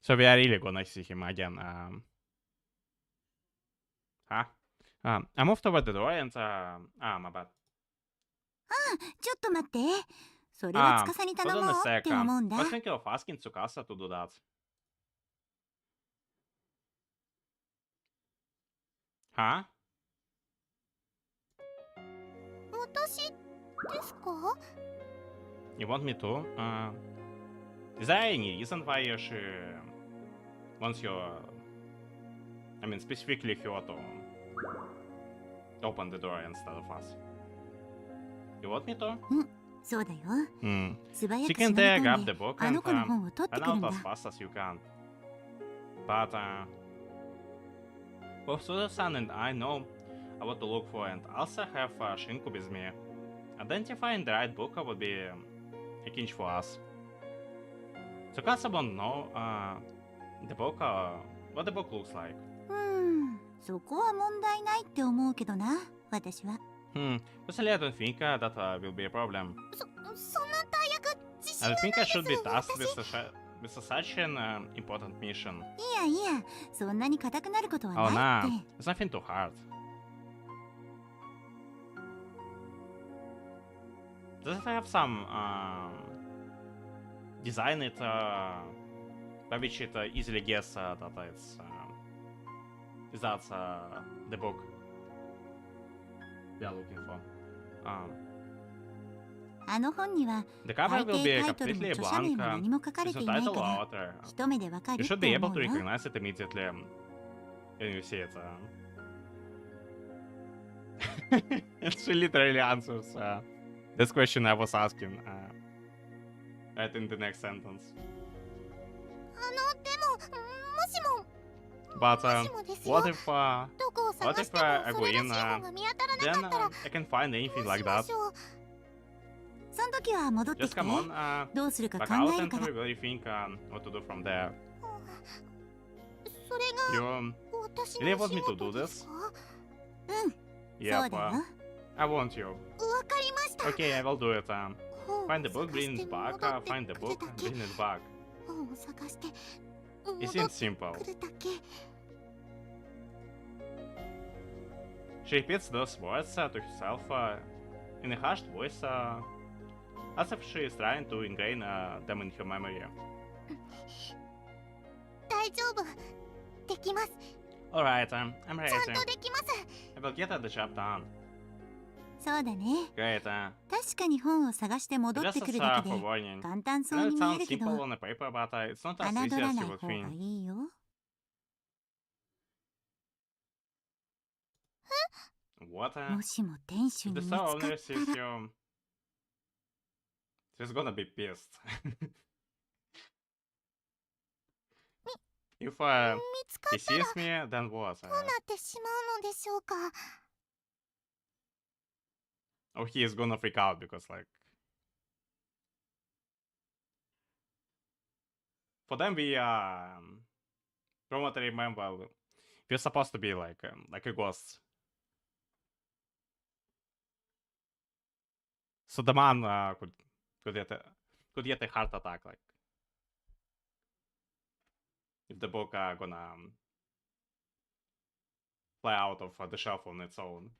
So we are really gonna see him again. Huh? I moved over the door and my bad. ちょっと待って。それは司に Hold 頼 on も a うっ sec. て思うんだ。 I was thinking of asking Tsukasa to do that. Huh? 私ですか？ You want me to? Is there any reason why she wants you? I mean, specifically her to open the door instead of us. You want me to? そうだよ。 Hmm. 素早 She く忍 can び grab 込ん the で book あ and の子の本を取って run くるん out だ。 as fast as you can. But both Suda-san and I know what to look for, and also have Shinku with me. Identifying the right book would be a kinch for us. Tsukasa won't know the book, what the book looks like. そこは問題ないって思うけどな、私は。Personally, I don't think that will be a problem. そんな大役自信 I が think ない I should で be す。 tasked 私 with such an important mission. いやいや、そんなに硬くなることは Oh な nah, いって。 it's nothing too hard. Does it have some design it by which it easily guess that it's that's the book we are looking for? あの本には The 大 cover 抵 will be タイトルも completely 著者名 blank. も何も書かれ There's て no いないか title ら or author. 一目でわかる You っ should て be 思 able う to よ。 recognize it immediately when you see it. And she literally answers this question I was asking right in the next sentence. でももしも But もしもですよ。 what if どこを what 探 if しても I そ go れら in しい本が見当たら then なかったら I can find anything どう like しま that? しょう。その時は戻って Just きて。 come on, どうするか back 考 out える and から。 we will think what to do from there. それが You 私 really の want 仕 me to 事 do で this? すか？そう Yep, だよ。 I want you. わかりました。 Okay, I will do it. 本を Find the book, 探 bring して it back, 戻って find the くる book, だ and け。 bring it back. 本を探して It 戻 seems って simple. くるだけ。 She repeats those words to herself in a hushed voice, as if she is trying to ingrain them in her memory. 大丈夫。できます。 Alright, I'm ちゃ ready. んとできます。 I will get the job done. そうだね。 Great. 確かに本を探して戻って Just くる as だけ for で warning. 簡単 I そう know に it 見え sounds るけど、 simple on the paper, but it's not as 侮 easy ら as な you い would 方が think. いいよ。What? もしも店主 If に the 見つか store った owner ら sees you, she's gonna be pissed. If 見つか he ったら sees me, then what? どうなってしまうのでしょうか。 Or he is gonna freak out because, like, for them, from what I remember, we're supposed to be like a ghost. So the man could get a heart attack, like, if the book gonna fly out of the shelf on its own.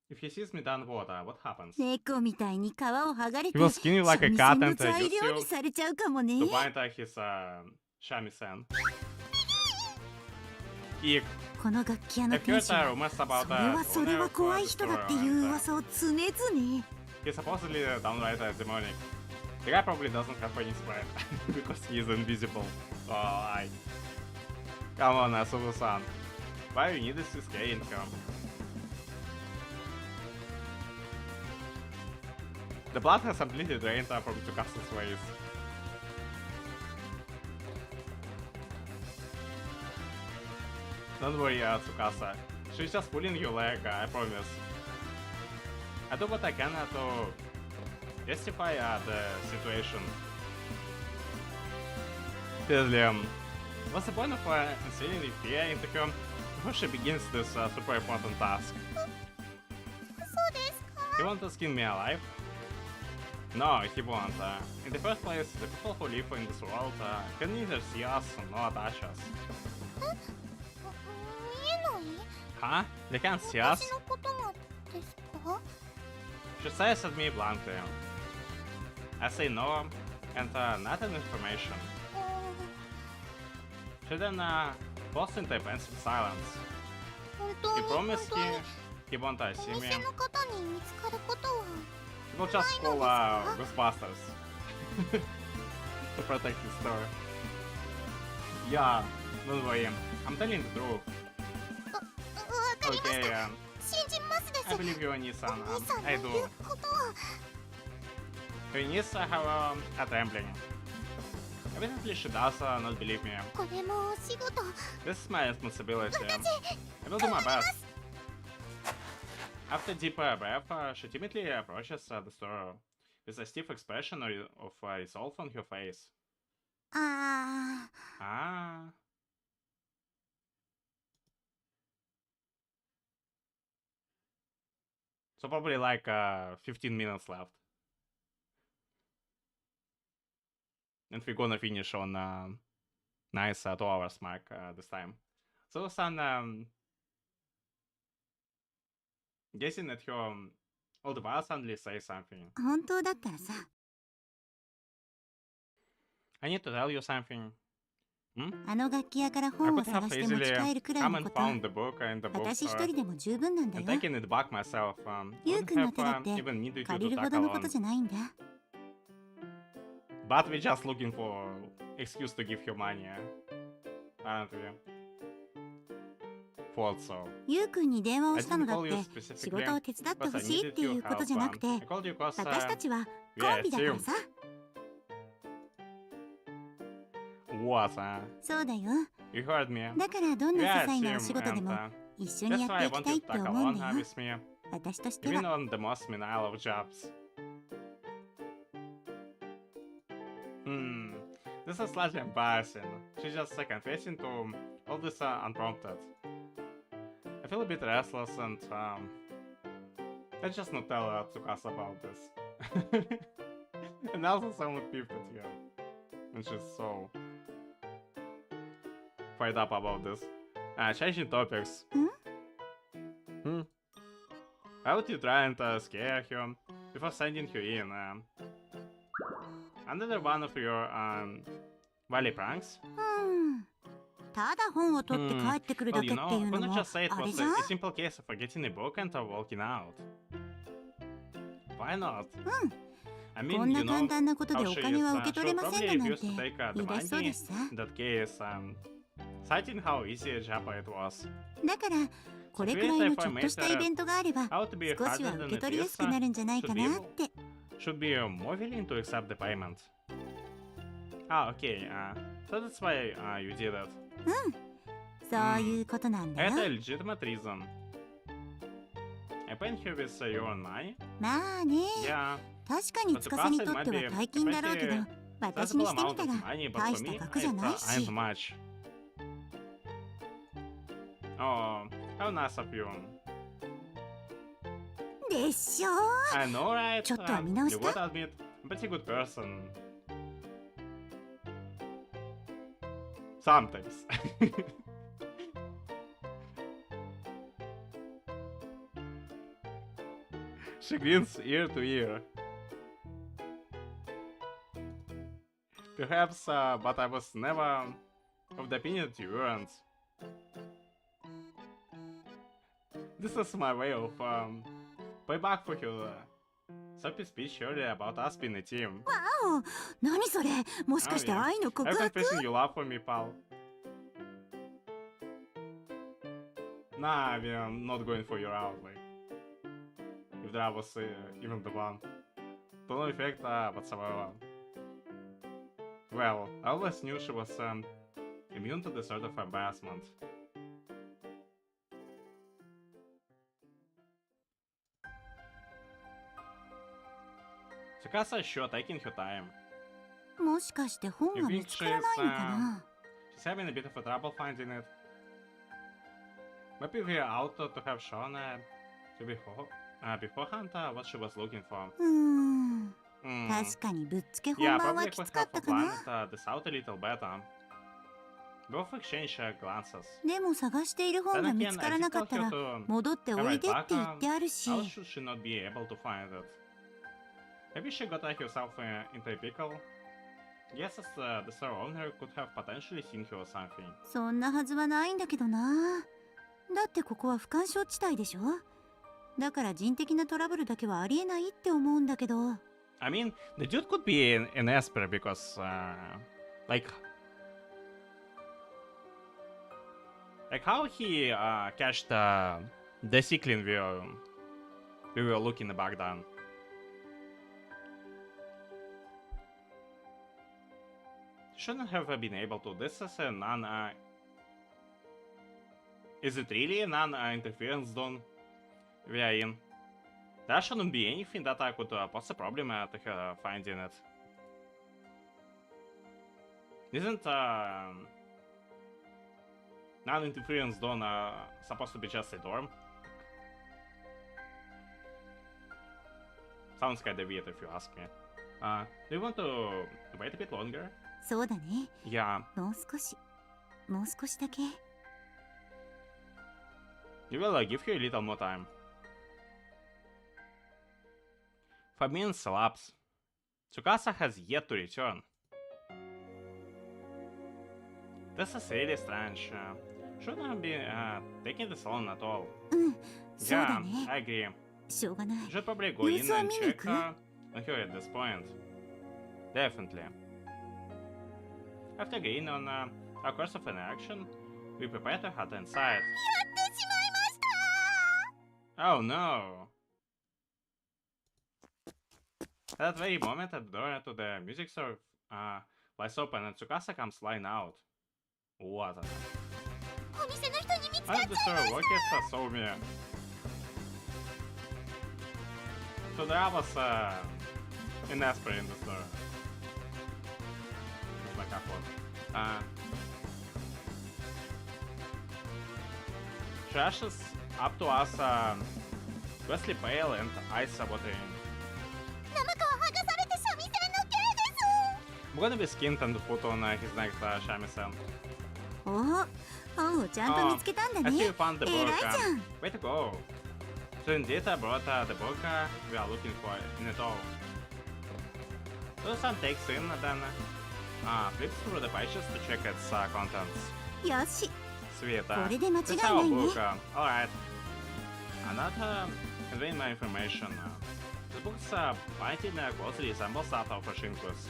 If he sees me, then what happens? 猫みたいに皮を剥がれ He て will skin you like a 三 cat 味線の and 材 use 料に you されちゃうかもね。 to bind his shamisen. He この楽器屋の I've 店 heard 主は rumors そ about れ that はそれ owner は of 怖い the 人だ store っていう and 噂を常々。 he's supposedly downright demonic. The guy probably doesn't have any spread because he is invisible. Oh, I. Come on, Sulu-san. Why you need this scare income? The blood has completely drained from Tsukasa's waist. Don't worry, Tsukasa. She's just pulling your leg, I promise. I do what I can to justify the situation. Seriously, what's the point of instilling fear into her before she begins this super important task? He want to skin me alive? No, he won't. In the first place, the people who live in this world can neither see us nor touch us. 見えない Huh? They can't see us? 私のことがですか She says at me bluntly. I say no, and not an information. She then bursts into a pensive silence. 本当 He に promised 本当に he won't お see me. 店の方に見つかることは He will just call Ghostbusters to protect his store. Yeah, don't worry. I'm telling the truth. わかりまし Okay, た信じますです I believe you, Anissa. お兄さんの I 言 do. うことは Your niece, however, are trembling. Evidently, she does not believe me. これもお仕事 This is my responsibility. 私 I will do my best. After a deep breath, she timidly approaches the store with a stiff expression of resolve on her face. あ Ah. So probably like 15 minutes left. And we're gonna finish on nice 2 hours mark this time. So San guessing that her old bar suddenly says something. 本当だったらさ、 I need to tell you something. Hmm? あの楽器屋から I 本を could 探 have して持ち easily 帰るくらい come の and こと、 found the book in the 私一 bookstore 人でも十分なんだ and よ。 taken it back myself. ゆう Wouldn't くんの have 手だって even needed you 借 to りる talk ほどのこと alone. じゃないんだ。 But we're just looking for excuse to give her money, aren't we? Thought so. ゆうくんに電話を I したの didn't だっ call you て仕 specifically 事を手伝って because ほ I しいっ needed てい your うこと help. じゃなくて、 I called you because 私たちは we コ are ンビだからさ。 what? そうだよ。 You heard me. だからどん We な些 are a 細なお team, 仕事で and も一緒に that's やっ why て I いき want たい you っ to て talk 思うん alone だよ。 with me, 私として even は。 on the most banal of jobs. This is slightly embarrassing. She's just confessing to all this unprompted. I feel a bit restless and I just not tell Tsukasa about this. And also somewhat peeved at her. And she's so fired up about this. Changing topics. Why would you try and scare her before sending her in? Another one of your valley pranks? ただ本を取って帰ってくるだ Well, け you って know, いうの couldn't も just say it あれ was じゃん a simple case of forgetting a book and walking out. Why not? I こ mean, ん you な簡 know, 単なことで how お she 金 is, は受け she 取れ would ません probably だなん refuse て to take the 言い出しそう money ですさ。 in that case, citing how easy a job it was. だからこれくらいのちょっとしたイベントがあれば How to be 少し harder は than 受け it 取りや is, すくなるんじゃないかなって。 should be more willing to accept the payment. Ah, okay. So that's why you did it. そういうことなんだよ。 Это legitimate reason. I paid her with your own money? まあね、 Yeah. 確かに司にとっては大金だろうけど、私に Sizable してみ amount た of ら money, but 大 for した me, 額じゃ it ない ain't し。 much. Oh, how nice of you. でしょ I know, right? ちょっとは見直し You た would admit, I'm a pretty good person. Sometimes. She grins ear to ear. Perhaps, but I was never of the opinion that you weren't. This is my way of payback for your soppy speech earlier about us being a team. わお、何それ、もしかして愛の告 I'm 白？ confessing you love for me, pal. Nah, I mean, I'm not going for your outlay. If that was even the one. To no effect whatsoever. Well, I always knew she was immune to this sort of embarrassment. Tsukasa is sure taking her time. もしかして本が見つからないのかな？ She's having a bit of a trouble finding it. Maybe we're out to have shown to before. beforehand what she was looking for. 確かにぶっつけ本 Yeah, 番は probably き could つかっ have たかな。 planned this out a little better. Both exchange glances. でも探している本 Then が見 again, つか I ら did なか tell ったら her to 戻ってお come い right でっ back. て言ってあるし。 How should she not be able to find it? Maybe she got herself into a pickle? Yes, the store owner could have potentially seen her or something. そんなはずはないんだけどな。だってここは不干渉地帯でしょ。だから人的なトラブルだけはありえないって思うんだけど。I mean, the dude could be an Esper because, like how he catched the cycling we were looking back then. Shouldn't have been able to. This is a non. Is it really a non-interference zone we are in? There shouldn't be anything that I could pose a problem to her finding it. Isn't non-interference zone supposed to be just a dorm? Sounds kinda weird if you ask me. Do you want to wait a bit longer? そうだね。 Yeah. もう少しだけ。We will give you a little more time. 5 minutes elapse. Tsukasa has yet to return. This is really strange. Shouldn't have been taking this alone at all. そうだ Yeah, ね。 I agree. しょうがない。 Should probably go in You saw and me, check huh? on her at this point. Definitely. After agreeing on our course of interaction, we prepare to head inside. やってしまいました Oh no! At that very moment, the door to the music store flies open and Tsukasa comes flying out. What? お店の人に見つか How っ did the store workers saw me? So there was an Esper in the store. It's like a quote. She rushes up to us, ghostly pale and eyes watering. 生皮剥がされて三味線の刑です I'm gonna be skinned and put on his next shamisen. おお、本をちゃんと見つけたんだ I see ね。 you found the 偉い book. じゃん。 Way to go. So indeed I brought the book we are looking for in it all. So the son takes in and then flips through the pages to check its contents. よし。 Sweet. これで間違 This い is な our いね。 book. Alright. Another conveying my information. The book's writing closely resembles that of Shinkus.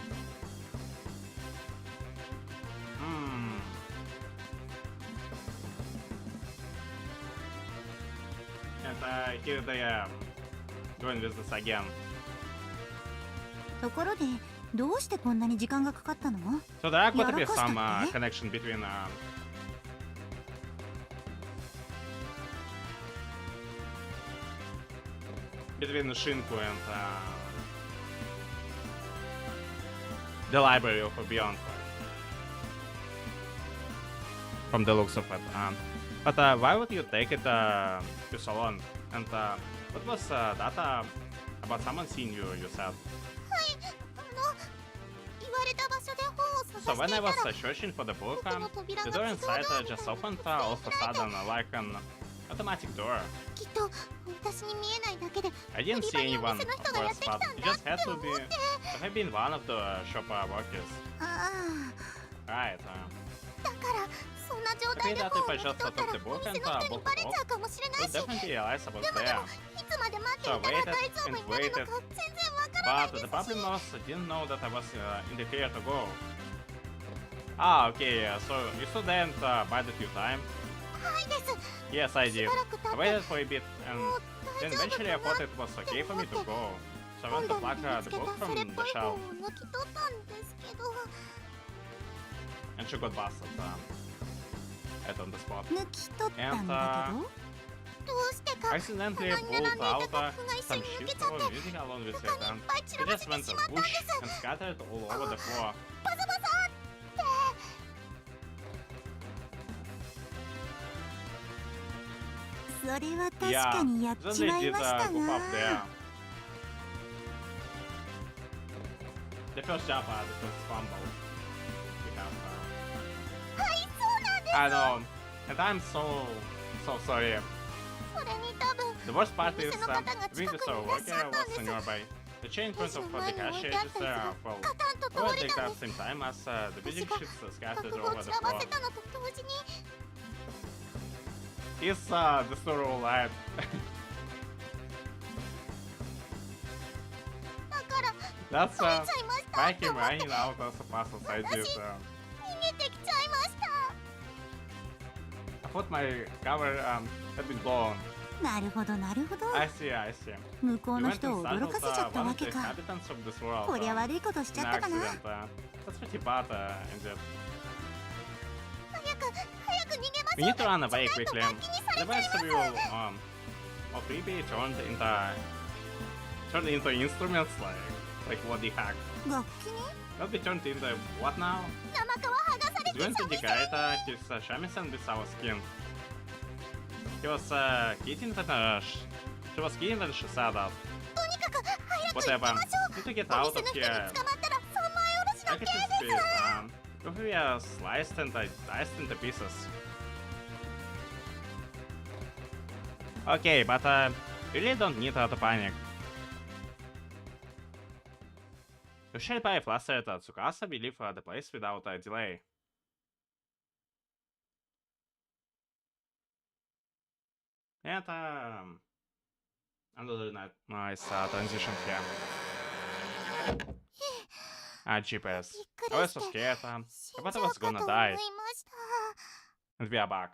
And here they are doing this again. ところで、どうしてこんなに時間がかかったの？ So there are going to be やらかしたって？ some connection between Shinku and the library of Beyond. From the looks of it. But why would you take it to Salon? And what was that about someone seeing you said? はい言われた場所で本を So 探 when して I いた was ら searching for the book, 奥の扉 the が door 自動 inside ドアみたい just な opened の all of a 開いた sudden like an automatic door. きっと私に見えないだけで I didn't see 売り場 anyone, にお店の of 人がやっ course, てきた but ん it だ just って had to 思 be って to have been one of the shop workers. あ Right. だからそんな状態で I think that 本 if を I 受け just 取ったら took the お book 店 and の人に booked バレ it ち off, ゃうかもしれない I し definitely realized I was でも there. いつまで待ってい So I たら waited 大丈夫 and になるの waited. か全然わからない But で the す problem し was I didn't know that I was in the clear to go. Ah, okay, so you still didn't buy the few time? はいです Yes, I し did. ばらく経 I って waited for a bit and もう then 大丈夫 eventually I か thought な it was okay for me to go. So I 本 went to 棚 pluck に見 the つけ book たそ from れっ the ぽい shelf 本を抜き取ったんですけど and she got busted right on the spot. 抜き取ったんだけど。どうしてか I accidentally 棚に並ん pulled でいた out 楽譜が一緒 some に抜け sheets ちゃっ of て music along with it 床にいっ and ぱい散ら it ば just せて went しまったんで whoosh す and scattered all over the floor. バサバサってすそれは確 Yeah, かにやっ then ち they まい did ました goof が up there. The first jump, the first fumble. We have, はいそうなんです。 I know, and I'm so sorry. それに多分 The worst part is, 店の方が the window 近く store にいらっし worker ゃったん was です。 nearby. The chain in レ front ジ of の the 前に置 cash いてあっ is た椅子が full. カタンと Well, 倒れ take たん at で the す。 same time as the 私 building が ships 楽 scattered 譜を over 散 the らば floor. せたのと同時に Is the store all right? だから That's 取れちゃいましたっ why て him 思って running out of the puzzle I did. 逃げてきちゃいました。 I thought my cover had been blown. なるほどなるほど。 I see, I see. 向こう You の went 人 and を驚かせちゃ startled った one わ of the けか。 inhabitants of this world. こりゃ悪いことしち In ゃ an ったかな。 accident. That's pretty bad, indeed. 早く逃げま We しょ need う。 to run away ないと quickly. 楽器にさ The れちゃい best ます。 will or maybe turned into instruments like what the heck? 楽器に Will be turned into what now? 生皮剥がされ He's て going to 寂しい。 decorate his shamisen with our skin. He was kidding that she was kidding that she said that. とにかく早く行き Whatever. ましょ Need to get う。お out 店 of の人に here. 捕まったら3枚おろし I の can 刑 just で be す。if we are sliced and diced into pieces. Okay, but you really don't need to panic. You should buy flustered Tsukasa will leave the place without a delay. And another nice transition here. GPS. びっく I り was して so scared. 死 I ん thought じ I ゃう was かと gonna 思い die. ました。 And we are back.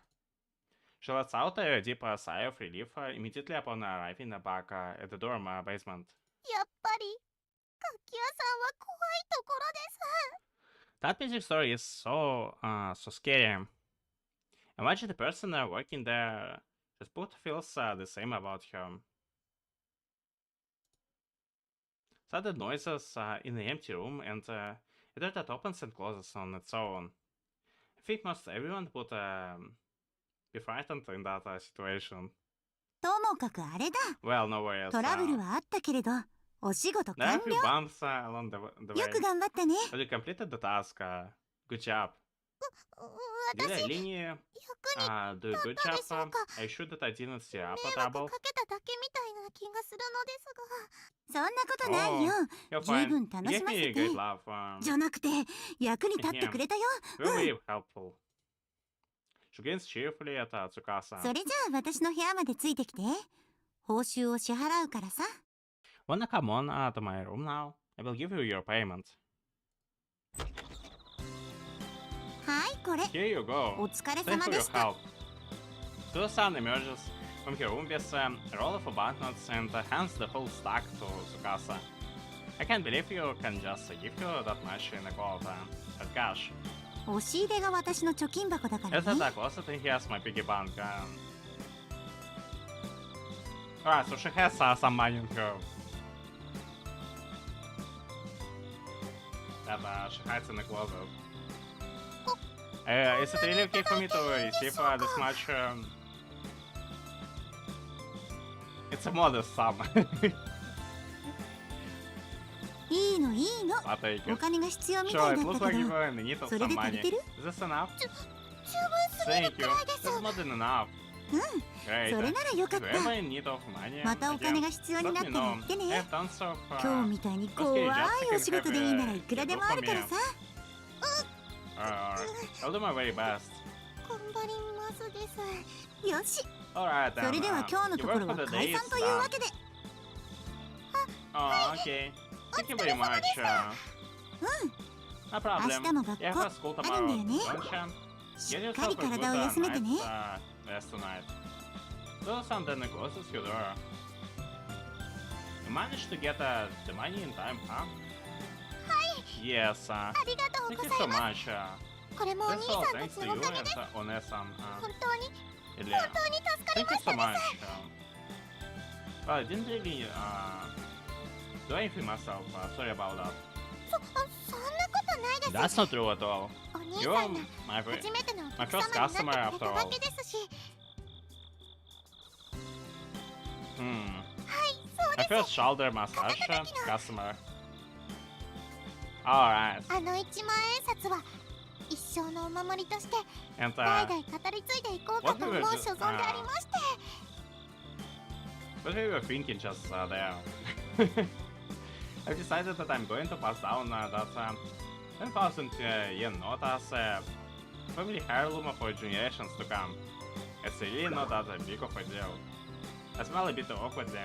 She lets out a deep sigh of relief immediately upon arriving back at the dorm basement. やっぱり楽器屋さんは怖いところです。 That music store is so scary. Imagine the person working there just both feels the same about her. Sudden noises in the empty room and a door that opens and closes on its own. I think most everyone would be frightened in that situation. ともかくあれだ。 Well, no worries. トラブルはあったけれど、お仕事 There are 完 a few 了。 bumps along the よ way, く頑張ったね。 but you completed the task. Good job. 私 Did I 役 really に do a good 立ったで job? しょうか。 Are you sure that I didn't stir up 迷 a 惑 trouble? かけただけみたいな気がするのですが。そんなことないよ。 You're 十 fine. 分楽 You し gave ま me せ a て。 great laugh. じゃなくて、役に立ってくれたよ。 Really helpful. She grins cheerfully at Tsukasa. それじゃあ私の部屋までついてきて。報酬を支払うからさ。Wanna come on to my room now? I will give you your payment. はいこれ。 Here you go. お疲れ Thanks 様 for で your した。 help. Susan emerges from her room with a roll of banknotes and hands the whole stack to Tsukasa. I can't believe you can just give you that much in gold as cash. 押し入れが私の貯金箱だから Is that ね。 a closet and here's my piggy bank? Alright, so she has some money in her. That she hides in the closet. Is it really okay for me to receive this much? It's a modest sum. いいのいいの。 I'll take お it. 金が必要み Sure, たい it だっ looks た like け you ど。 are in need of それ some で足り money. てる？ Is this enough? 十分すぎる Thank く you. らいです。 That's more than enough. うん。 Great. それならよかっ If た。 you're ever in need of money, またお again, 金が必要に let なっ me たら know. 言ってね。 I have tons of 今日みたいに怖いお仕事でいいならいくらでもあるからさ。 I'll do my very best. 頑張りますです。よし。 Alright それ then. では今日の You とこ work ろ for は the 解 day 散というわけで。 Oh, okay. Thank you very much. No 明 problem. 日も学 You have 校 a school あるんだ tomorrow, よね。 don't you? し Get っかり yourself a good 体を休めてね。 night's rest tonight. Do something that closes your door. You managed to get the money in time, huh? Yes. ありがとう Thank ご you ざ so います。 much. これもお This 兄 all さんた thanks ち to の you おかげ and で One-san. 本当に Ilya. 本当に助かり Thank ま you した so で much. す。 Well, I didn't really do anything myself. Sorry about that. そんなことないです。 That's not true at all. お兄 You're さんが my 初めてのお my 客 first 様に customer なってくれ after た all. わけですし。My first shoulder massage customer. Alright. あの1万円札は一生のお守りとして And 代々語り継いでいこうかと思う所存でありまして what we were thinking just there. I've decided that I'm going to pass down that 10,000 yen note as a family heirloom for generations to come. It's really not that big of a deal. I smell a bit awkwardly.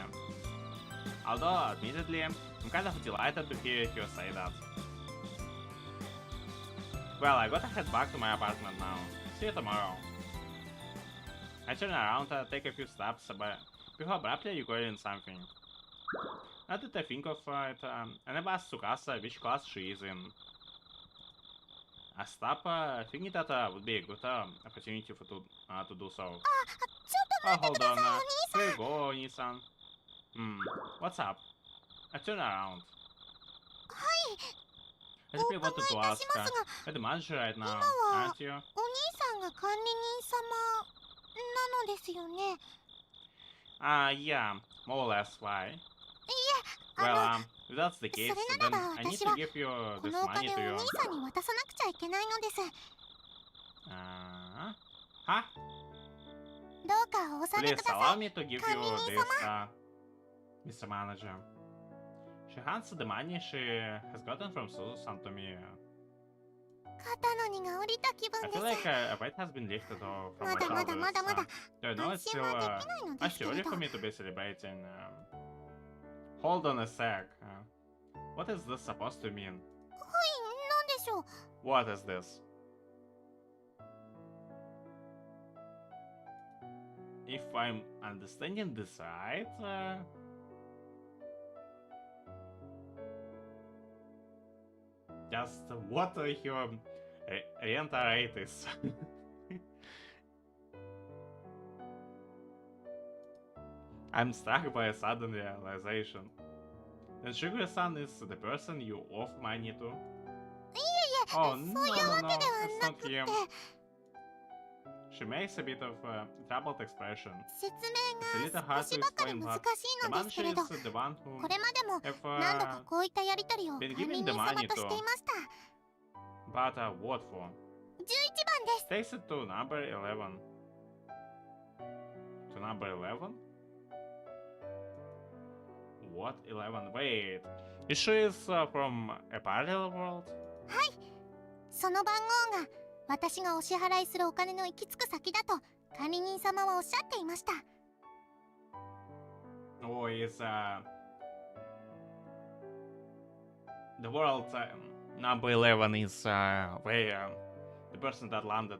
Although, admittedly, I'm kind of delighted to hear you say that. Well, I gotta head back to my apartment now. See you tomorrow. I turn around, take a few steps, but before abruptly recalling something. Now that I think of it, I never asked Tsukasa which class she is in. I stop thinking that would be a good opportunity to do so. ちょっと Oh, 待ってく hold だ on. さい、お兄さん。 Here you go, Onisan. What's up? I turn around. はい、 I simply wanted to お伺いいた ask, しますが、 you're the manager right now, 今は aren't you? お兄さんが管理人様なのですよね。 Yeah, more or less, why? いえ、 Well, if that's the そ case, れな then らば I need 私 to は give you こ this のお money 金 to を you. お兄さんに渡さなくちゃいけないのです。 Huh? どうかお納め Please くだ allow さい。 me to give you 管理人 this, Mr. Manager. She hands the money she has gotten from Susan to me. 肩の荷が下りた気 I 分で feel す。 like a weight has been lifted from my まだまだ shoulders. まだまだ I know 安 it's 心 still はできないので much すけ too れ early ど。 for me to be celebrating. Hold on a sec. What is this supposed to mean? はい、なんでしょう。 What is this? If I'm understanding this right, just what your rent rate is. I'm struck by a sudden realization. And Sugar-san is the person you owe money to? いえいえ、 Oh, そう no, いう no, わ no, けでは it's な not くて、 him. She makes a bit of a troubled expression. 説 It's a 明 little が hard 少し to ばかり explain, 難 but し the いのですけ manager れど、 is the one who これまでも have 何度かこういったやりとりを管 been 理 given 人 the 様 money としてい to. ました。 But what for? 11番です。 Takes it to number 11. To number 11? What 11? Wait. Is she from a parallel world? はい、その番号が私がお支払いするお金の行き着く先だと管理人様はおっしゃっていました。 Or is the world number 11 is where the person that lent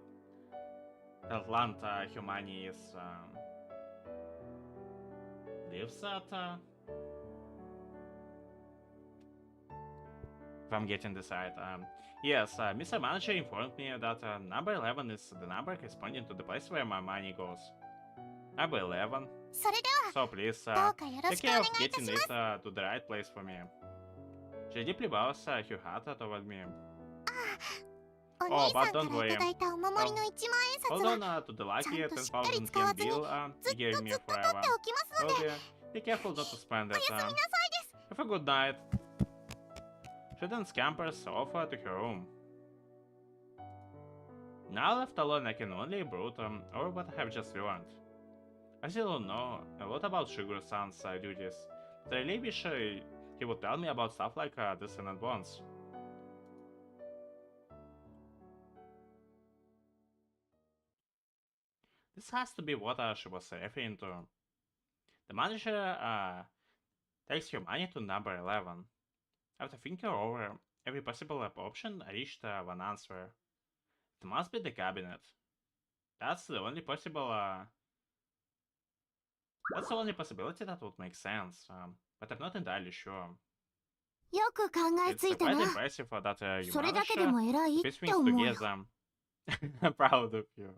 her money is lives at? If I'm getting this right. Yes, Mr. Manager informed me that number 11 is the number corresponding to the place where my money goes. Number 11. それで So please はどうかよろ take しくお care 願 of いいた getting し it ます。 to the right place for me. She deeply bows her heart toward me. お兄さんからいただいたお守りの1万円札 Hold は on to the lucky ちゃんとしっかり 10,000 使わ yen ずに bill ずっ you と gave me ずっと取 forever. っておきますの Oh で、 dear, be careful not to spend お it. やすみなさいです。 Have a good night. She then scampers off to her room. Now left alone, I can only brood over what I have just learned. I still don't know a lot about Shiguro-san's duties, but I really wish he would tell me about stuff like this in advance. This has to be what she was referring to. The manager takes your money to number 11. After thinking over every possible option, I reached one answer. It must be the cabinet. That's the only possible. That's the only possibility that would make sense, but I'm not entirely sure. よく考え It's ついた quite な。 impressive that you それだけ managed でも偉い to っ piece て things 思うよ。 together. I'm proud of you.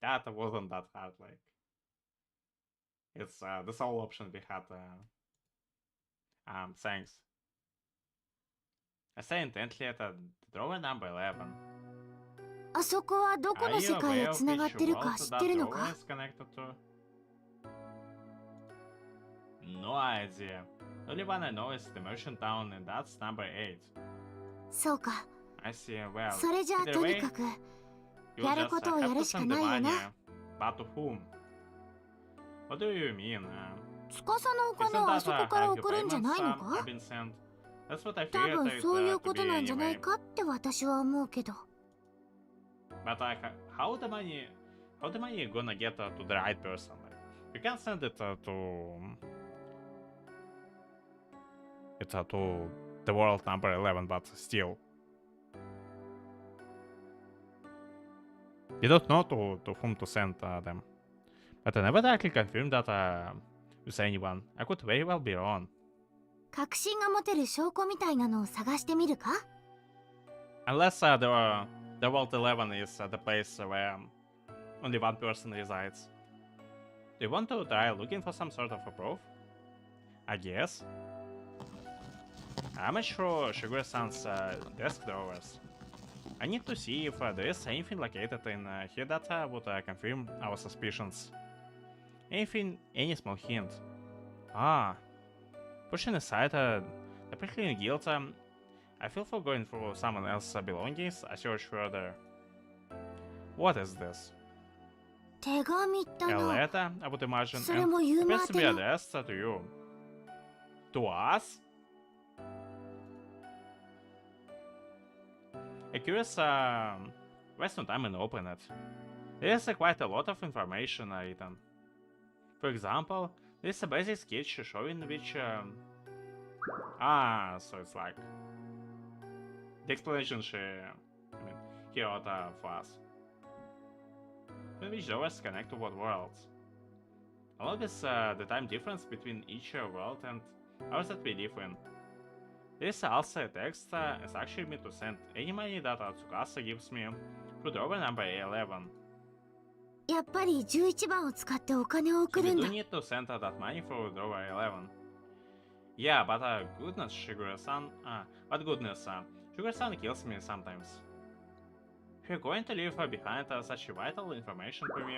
That wasn't that hard, like. It's the sole option we had. Thanks. I stare intently at the drawer number 11. あそこはどこ Are の you 世界へ aware of つながっ which てるか world 知っ that てるの drawer か？ is connected to? No idea. The only one I know is the merchant town, and that's number 8. そうか。 I see. Well, それじゃあ either とに way, かく you やる just ことを have や to るしか send the ないよ money. な。 But to whom? What do you mean? 司のお Isn't 金をあ that そこ how から your 送るんじゃ payments ないの have か？ been sent? That's what I 多 figured 分 it そういう to こと be なんじゃない anyway. かって私は思うけど。 But how the money gonna get to the right person? Like, you can't send it to the world number 11, but still. You don't know to whom to send them. But I never directly confirmed that with anyone. I could very well be wrong. 確信が持てる証拠みたいなのを探してみるか？ Unless the world 11 is the place where only one person resides. Do you want to try looking for some sort of a proof? I guess. I'm not sure Shigure-san's desk drawers. I need to see if there is anything located in here that would confirm our suspicions. Any small hint. Pushing aside the prickling guilt, I feel for going through someone else's belongings, I search further. What is this? 手紙だ A な。 letter, I would imagine, それ and もユーマ appears ー to be 宛ての。 addressed to you. To us? A curious waste of time and open it. There is quite a lot of information written. For example, there is a basic sketch showing which... so it's like... The explanation he wrote for us. Which doors connect to what worlds? Along with the time difference between each world and ours that we live in. There is also a text instructing me to send any money that Tsukasa gives me to drawer number 11. やっぱり11番を使ってお金を So 送 we るん do だ。 need to send that money for drawer 11. Yeah, but goodness, Shigure-san kills me sometimes. If you're going to leave behind such vital information to me,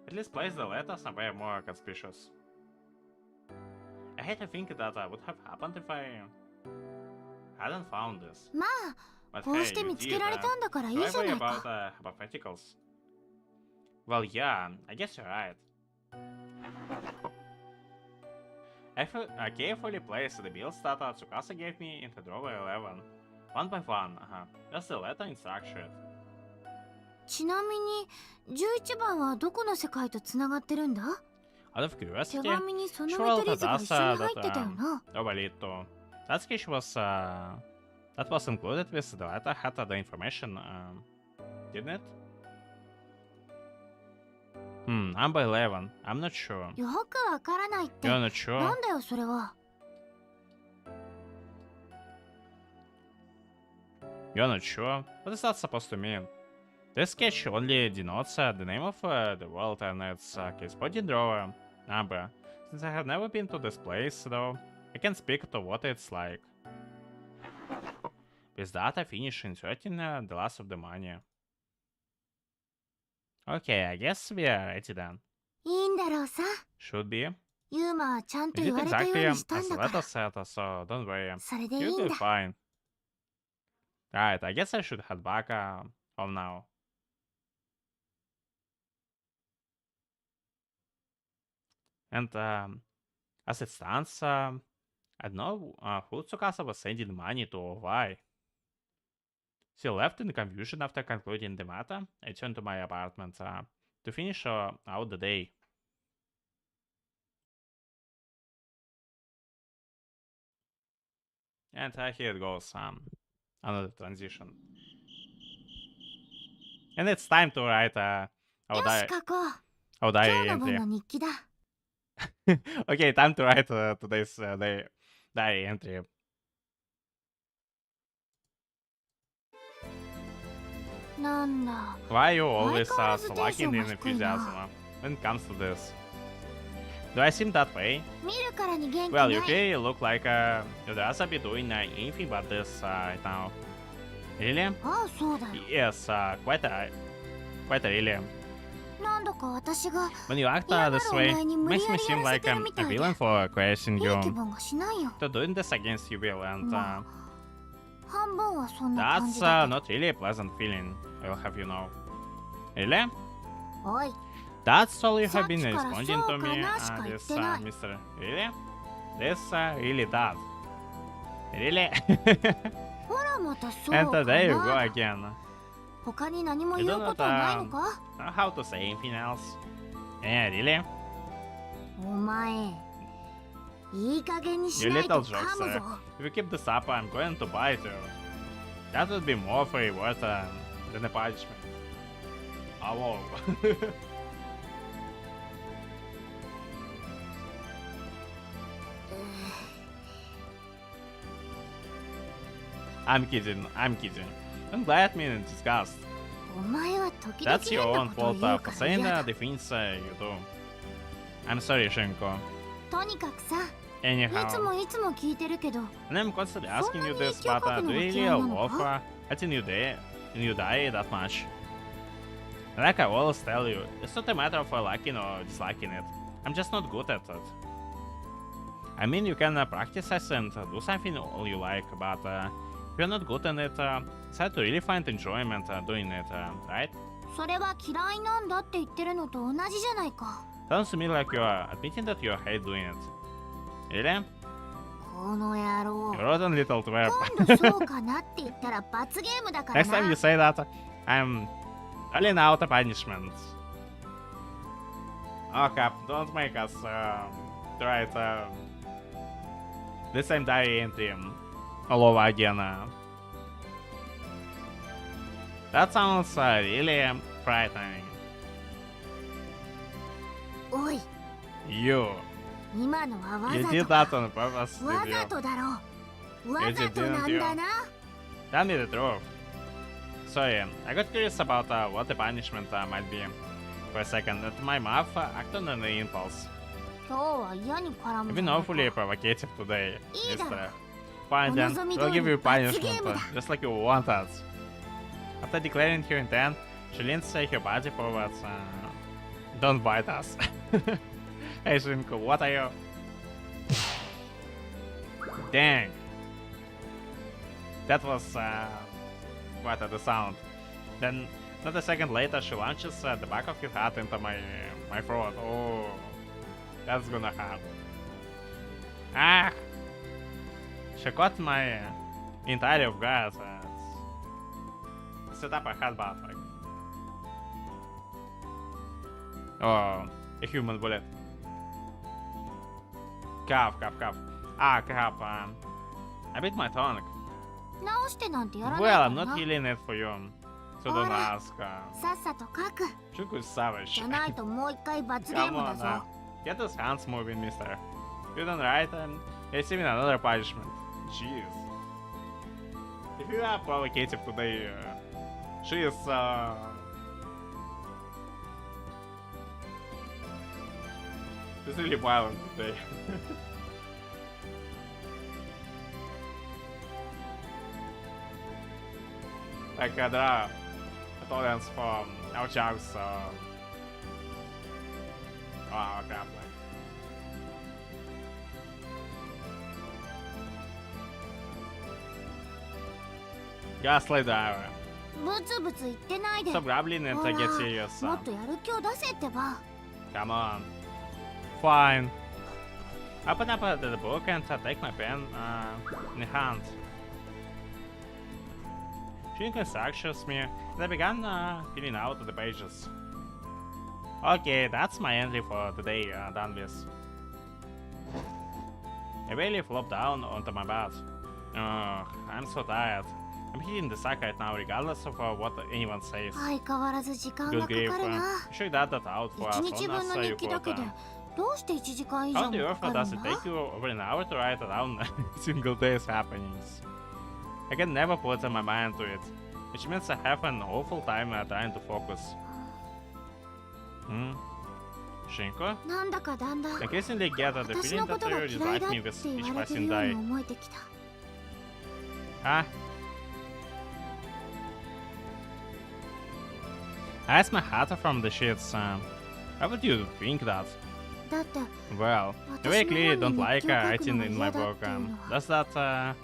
at least place the letter somewhere more conspicuous. I hate to think that would have happened if I hadn't found this. まあ、 But こう hey, して you 見つけ did. られたんだからいい Do じゃ I な worry いか。 about hypotheticals? Well, yeah, I guess you're right. I carefully placed the bills that Tsukasa gave me into drawer 11, one by one. That's the letter in structure. ちなみに11番はどこの世界とつながってるんだ？ Out of 手 curiosity, 紙にその she 見 wrote 取り図が一緒に that 入ってたよな。 Overlito. That sketch was that was included with the letter had the information, didn't it? Number 11. I'm not sure. よくわからないって。 You're not sure? なんだよそれは。 You're not sure? What is that supposed to mean? This sketch only denotes the name of the world and its corresponding drawer number. Since I have never been to this place, though, I can speak to what it's like. With that, I finish inserting the last of the money. Okay, I guess we are ready then. いいんだろうさ。 Should be. ユーマはちゃんと We 言 did われたよう exactly にしたん as だ the か letter ら。 said, so don't worry. それでいい You'll ん be だ。 fine. Right, I guess I should head back home now. And as it stands, I don't know who Tsukasa was sending money to or why. Still left in confusion after concluding the matter, I turned to my apartment to finish out the day. And here it goes, another transition. And it's time to write our よし diary, 書こう。 our 今 diary 日の分 entry. の日記だ。 Okay, time to write today's diary entry. なんだ。 Why are you always Why so can't lacking in hesitation enthusiasm when it comes to this? Do I seem that way? 見るからに元気 Well, な you い。 clearly look like you'd rather be doing anything but this right now. Really? ああ、そうだよ。 Yes, quite really. なんだか私が When you act this way, it makes me seem like I'm a villain for coercing いい気 you 分がしないよ。 to doing this against your will, and まあ、半分はそんな感 that's じだけど。 not really a pleasant feeling, I'll have you know. Really? おい、 That's all you have been さっきから responding そう to か me, なしか言っ this てない。 Mr. Really? This really does. Really? ほらまたそう And か there you go な。 again. 他に何も言 You う don't ことはないのか？ know how to say anything else. Yeah, really? お前、いい加減にし You ないと little 噛む jokester. ぞ。 If you keep this up, I'm going to bite you. That would be more for reward than a punishment. Oh, whoa. I'm kidding. Don't glare at me in disgust. お前は時々 That's your 変 own なことを fault 言う for から saying 嫌だ。 the things you do. I'm sorry, Shinko. とにかくさ、い Anyhow, つも聞いてるけど、 and I'm constantly asking you this, そんなに but 影響を書くの do が you 嫌い really なのか？ love letting you die that much? Like I always tell you, it's not a matter of liking or disliking it. I'm just not good at it. I mean, you can practice it and do something all you like, but if you're not good in it, it's hard to really find enjoyment doing it, right? それは嫌いなんだって言ってるのと同じじゃないか。 Sounds to me like you're admitting that you hate doing it. Really? この野郎。 You rotten little twerp. 今度そうかなって言ったら罰ゲームだから Next time な you。say that, I'm calling out a punishment. Oh, Cap, don't make us try it the same diary entry all over again. That sounds really frightening. おい、 You 今のはわ did ざ that と。 on purpose, わ did ざ you? とだろう。わざとなんだな。 Tell me the truth. Sorry, I got curious about what the punishment might be. For a second, my mouth acted on the impulse. 今日は嫌に絡む You've been じゃない awfully か。 provocative today, いいだろ。 Mister. Fine then, お望み we'll 通り give you 罰ゲ punishment, ームだ。 just like you want us. After declaring her intent, she leans her body forwards. Don't bite us. Hey Shinko, what are you? Dang. That was quite the sound. Then, not a second later, she launches the back of her hat into my throat. Oh, that's gonna hurt. Ah! She caught my entire off guard. Set up a headbutt. Like. Oh, a human bullet. Cough. Ah, cough. I bit my tongue. 直してなんてやらないか Well, ら I'm な。 not healing it for you. So don't Alright. ask. さっさと書く。 Shuku's savage. じゃないともう一回罰ゲー Come ムだ on ぞ。 now. Get those hands moving, mister. You done right, you're receiving another punishment. Jeez. If you are provocative today, she is, she's really violent today. Like, there are tolerance for our jokes, oh, crap, like. Gaslight driver. ブツブツ言ってないで。 Stop grabbling and get serious. もっとやる気を出せってば。 Come on. Fine. Open up the book and take my pen in hand. She instructions me, and I began filling out the pages. Okay, that's my entry for today, done with. I barely flopped down onto my bed. I'm so tired. I'm hitting the sack right now, regardless of what anyone says. 相変わらず時間 Good がか grief, かるな。 you should add that out for as 1日 long 分の as 日 you 記だ could. けでどうして1時間以 How 上 on the も earth かか does る it んだ？ take you over an hour to write down a single day's happenings? I can never put my mind to it, which means I have an awful time trying to focus. Shinko? なんだかだんだん I increasingly get the 私 feeling のこ that とが you 嫌い dislike だっ me て with 言 each われてる passing ように day. 思えてきた。 Huh? I asked my hat from the sheets. How would you think that? だって Well, you very clearly don't like writing in my book. Does that, それは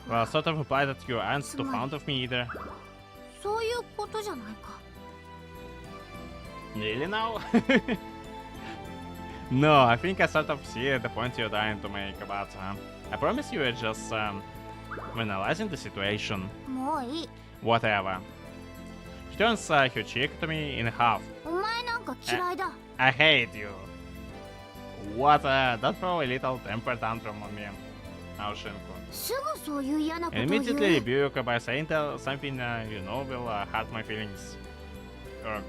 ほ well, ら sort of imply that you aren't too fond of me either? そういうことじゃないか。 Really now? No, I think I sort of see the point you're trying to make, but I promise you it's just analyzing the situation. もういい。 Whatever. She turns her cheek to me in half. お前なんか嫌いだ。 I hate you. What? That throw a little temper tantrum on me. Now, Shinko. すぐそういう嫌なことを And 言 immediately う。 rebuke by saying something you know will hurt my feelings. Urk.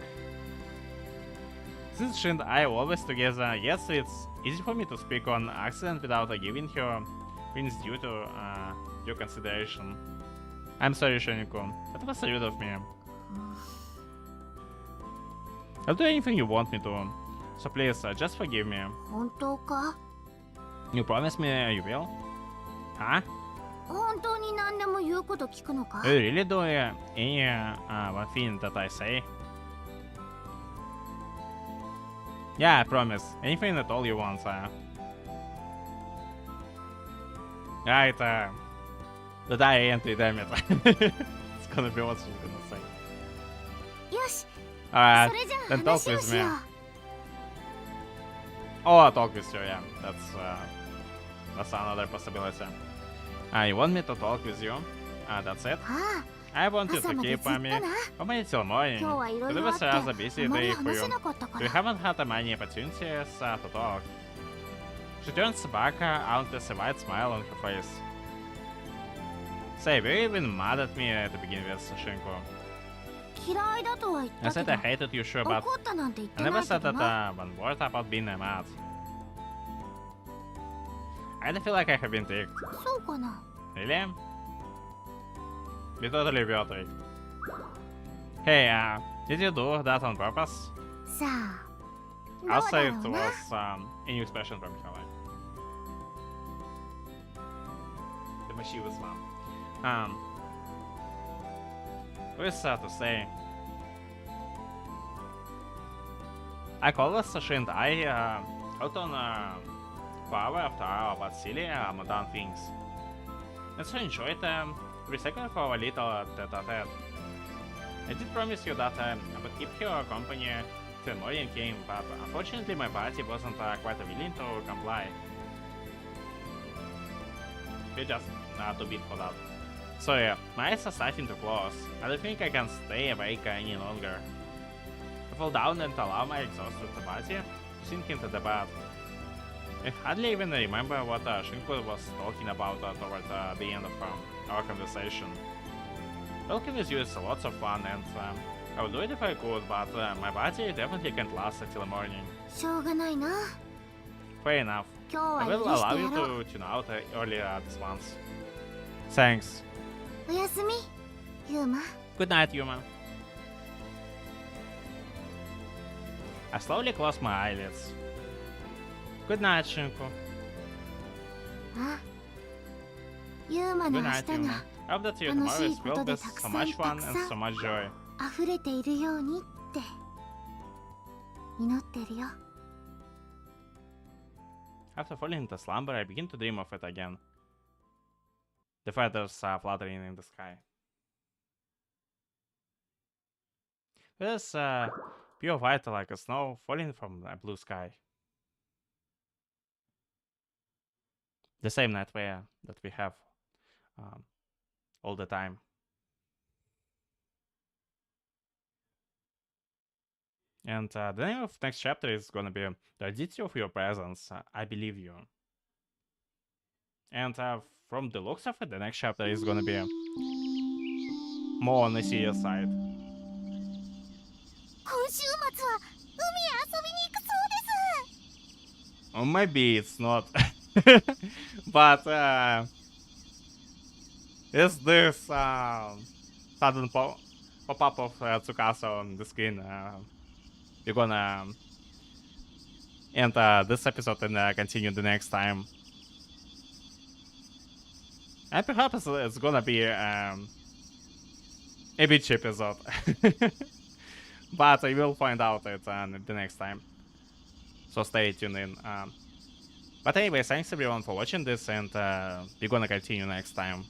Since she and I are always together, yes, it's easy for me to speak on accident without giving her things due to due consideration. I'm sorry, Shinko. That was rude of me. I'll do anything you want me to. So please, just forgive me. 本当か？ You promise me you will? Huh? 本当に何でも言うこと聞くのか？ You really do any one thing that I say? Yeah, I promise. Anything at all you want, Right, that I ain't damn it. It's gonna be what she's gonna say. よし、 Alright, それじゃあ then talk 話を with し me. よう。 Oh, I'll talk with you, yeah. That's another possibility. You want me to talk with you? That's it? あ I want あ、 you 朝 to まで keep ずっと me な。 company till morning. 今日はいろい Today ろあ was って a busy あまり day for 話 you. せなかったか We ら。 haven't had many opportunities to talk. She turns back out with a wide smile on her face. Say, were you even mad at me to begin with, Shinko? 嫌いだとは言っ I た said け I ど、 hated you, sure, but 怒ったなんて言っ I てな never いけ said ど that な。 one word about being mad. I don't feel like I have been tricked. そうかな。 Really? You totally were tricked. Hey, did you do that on purpose? さあ、どう I'll だ say ろ it うな。 was a new expression from her life. The mischievous one. What is sad to say? I call us Sashi and I out on for hour after hour about silly modern things. And so enjoyed every second for our little tete-a-tete. I did promise you that I would keep your company till morning came, but unfortunately my body wasn't quite willing to comply. We're just too big for that. So yeah, my eyes are starting to close. I don't think I can stay awake any longer. I fall down and allow my exhausted body to sink into the bed. I hardly even remember what Shinko was talking about toward the end of our conversation. Talking with you is lots of fun and I would do it if I could, but my body definitely can't last until morning. しょうがないな。 Fair enough. 今日 I は許 will して allow や you ろう。 to tune out earlier this once. Thanks. おやすみ、ユーマ。 Good night, Yuma. I slowly close my eyelids. Good night, Shinko. あ、ユーマの Good 明 night, 日 Yuma. が I hope that your 楽 tomorrow しい is こ filled とで with たく so さん much fun たく and さ so ん much joy. 溢れているようにって祈ってるよ。 After falling into slumber, I begin to dream of it again. The feathers fluttering in the sky. There's pure white like a snow falling from the blue sky. The same nightmare that we have all the time. And the name of next chapter is gonna be The Audacity of Your Presence. I Believe You. And from the looks of it, the next chapter is gonna be more on the serious side. 今週末は海へ遊びに行くそうです。 Or maybe it's not. But is this sudden pop-up of Tsukasa on the screen? We're gonna end this episode and continue the next time. And perhaps it's gonna be a beach episode. but I will find out it the next time. So stay tuned in. But anyway, thanks everyone for watching this, and we're gonna continue next time.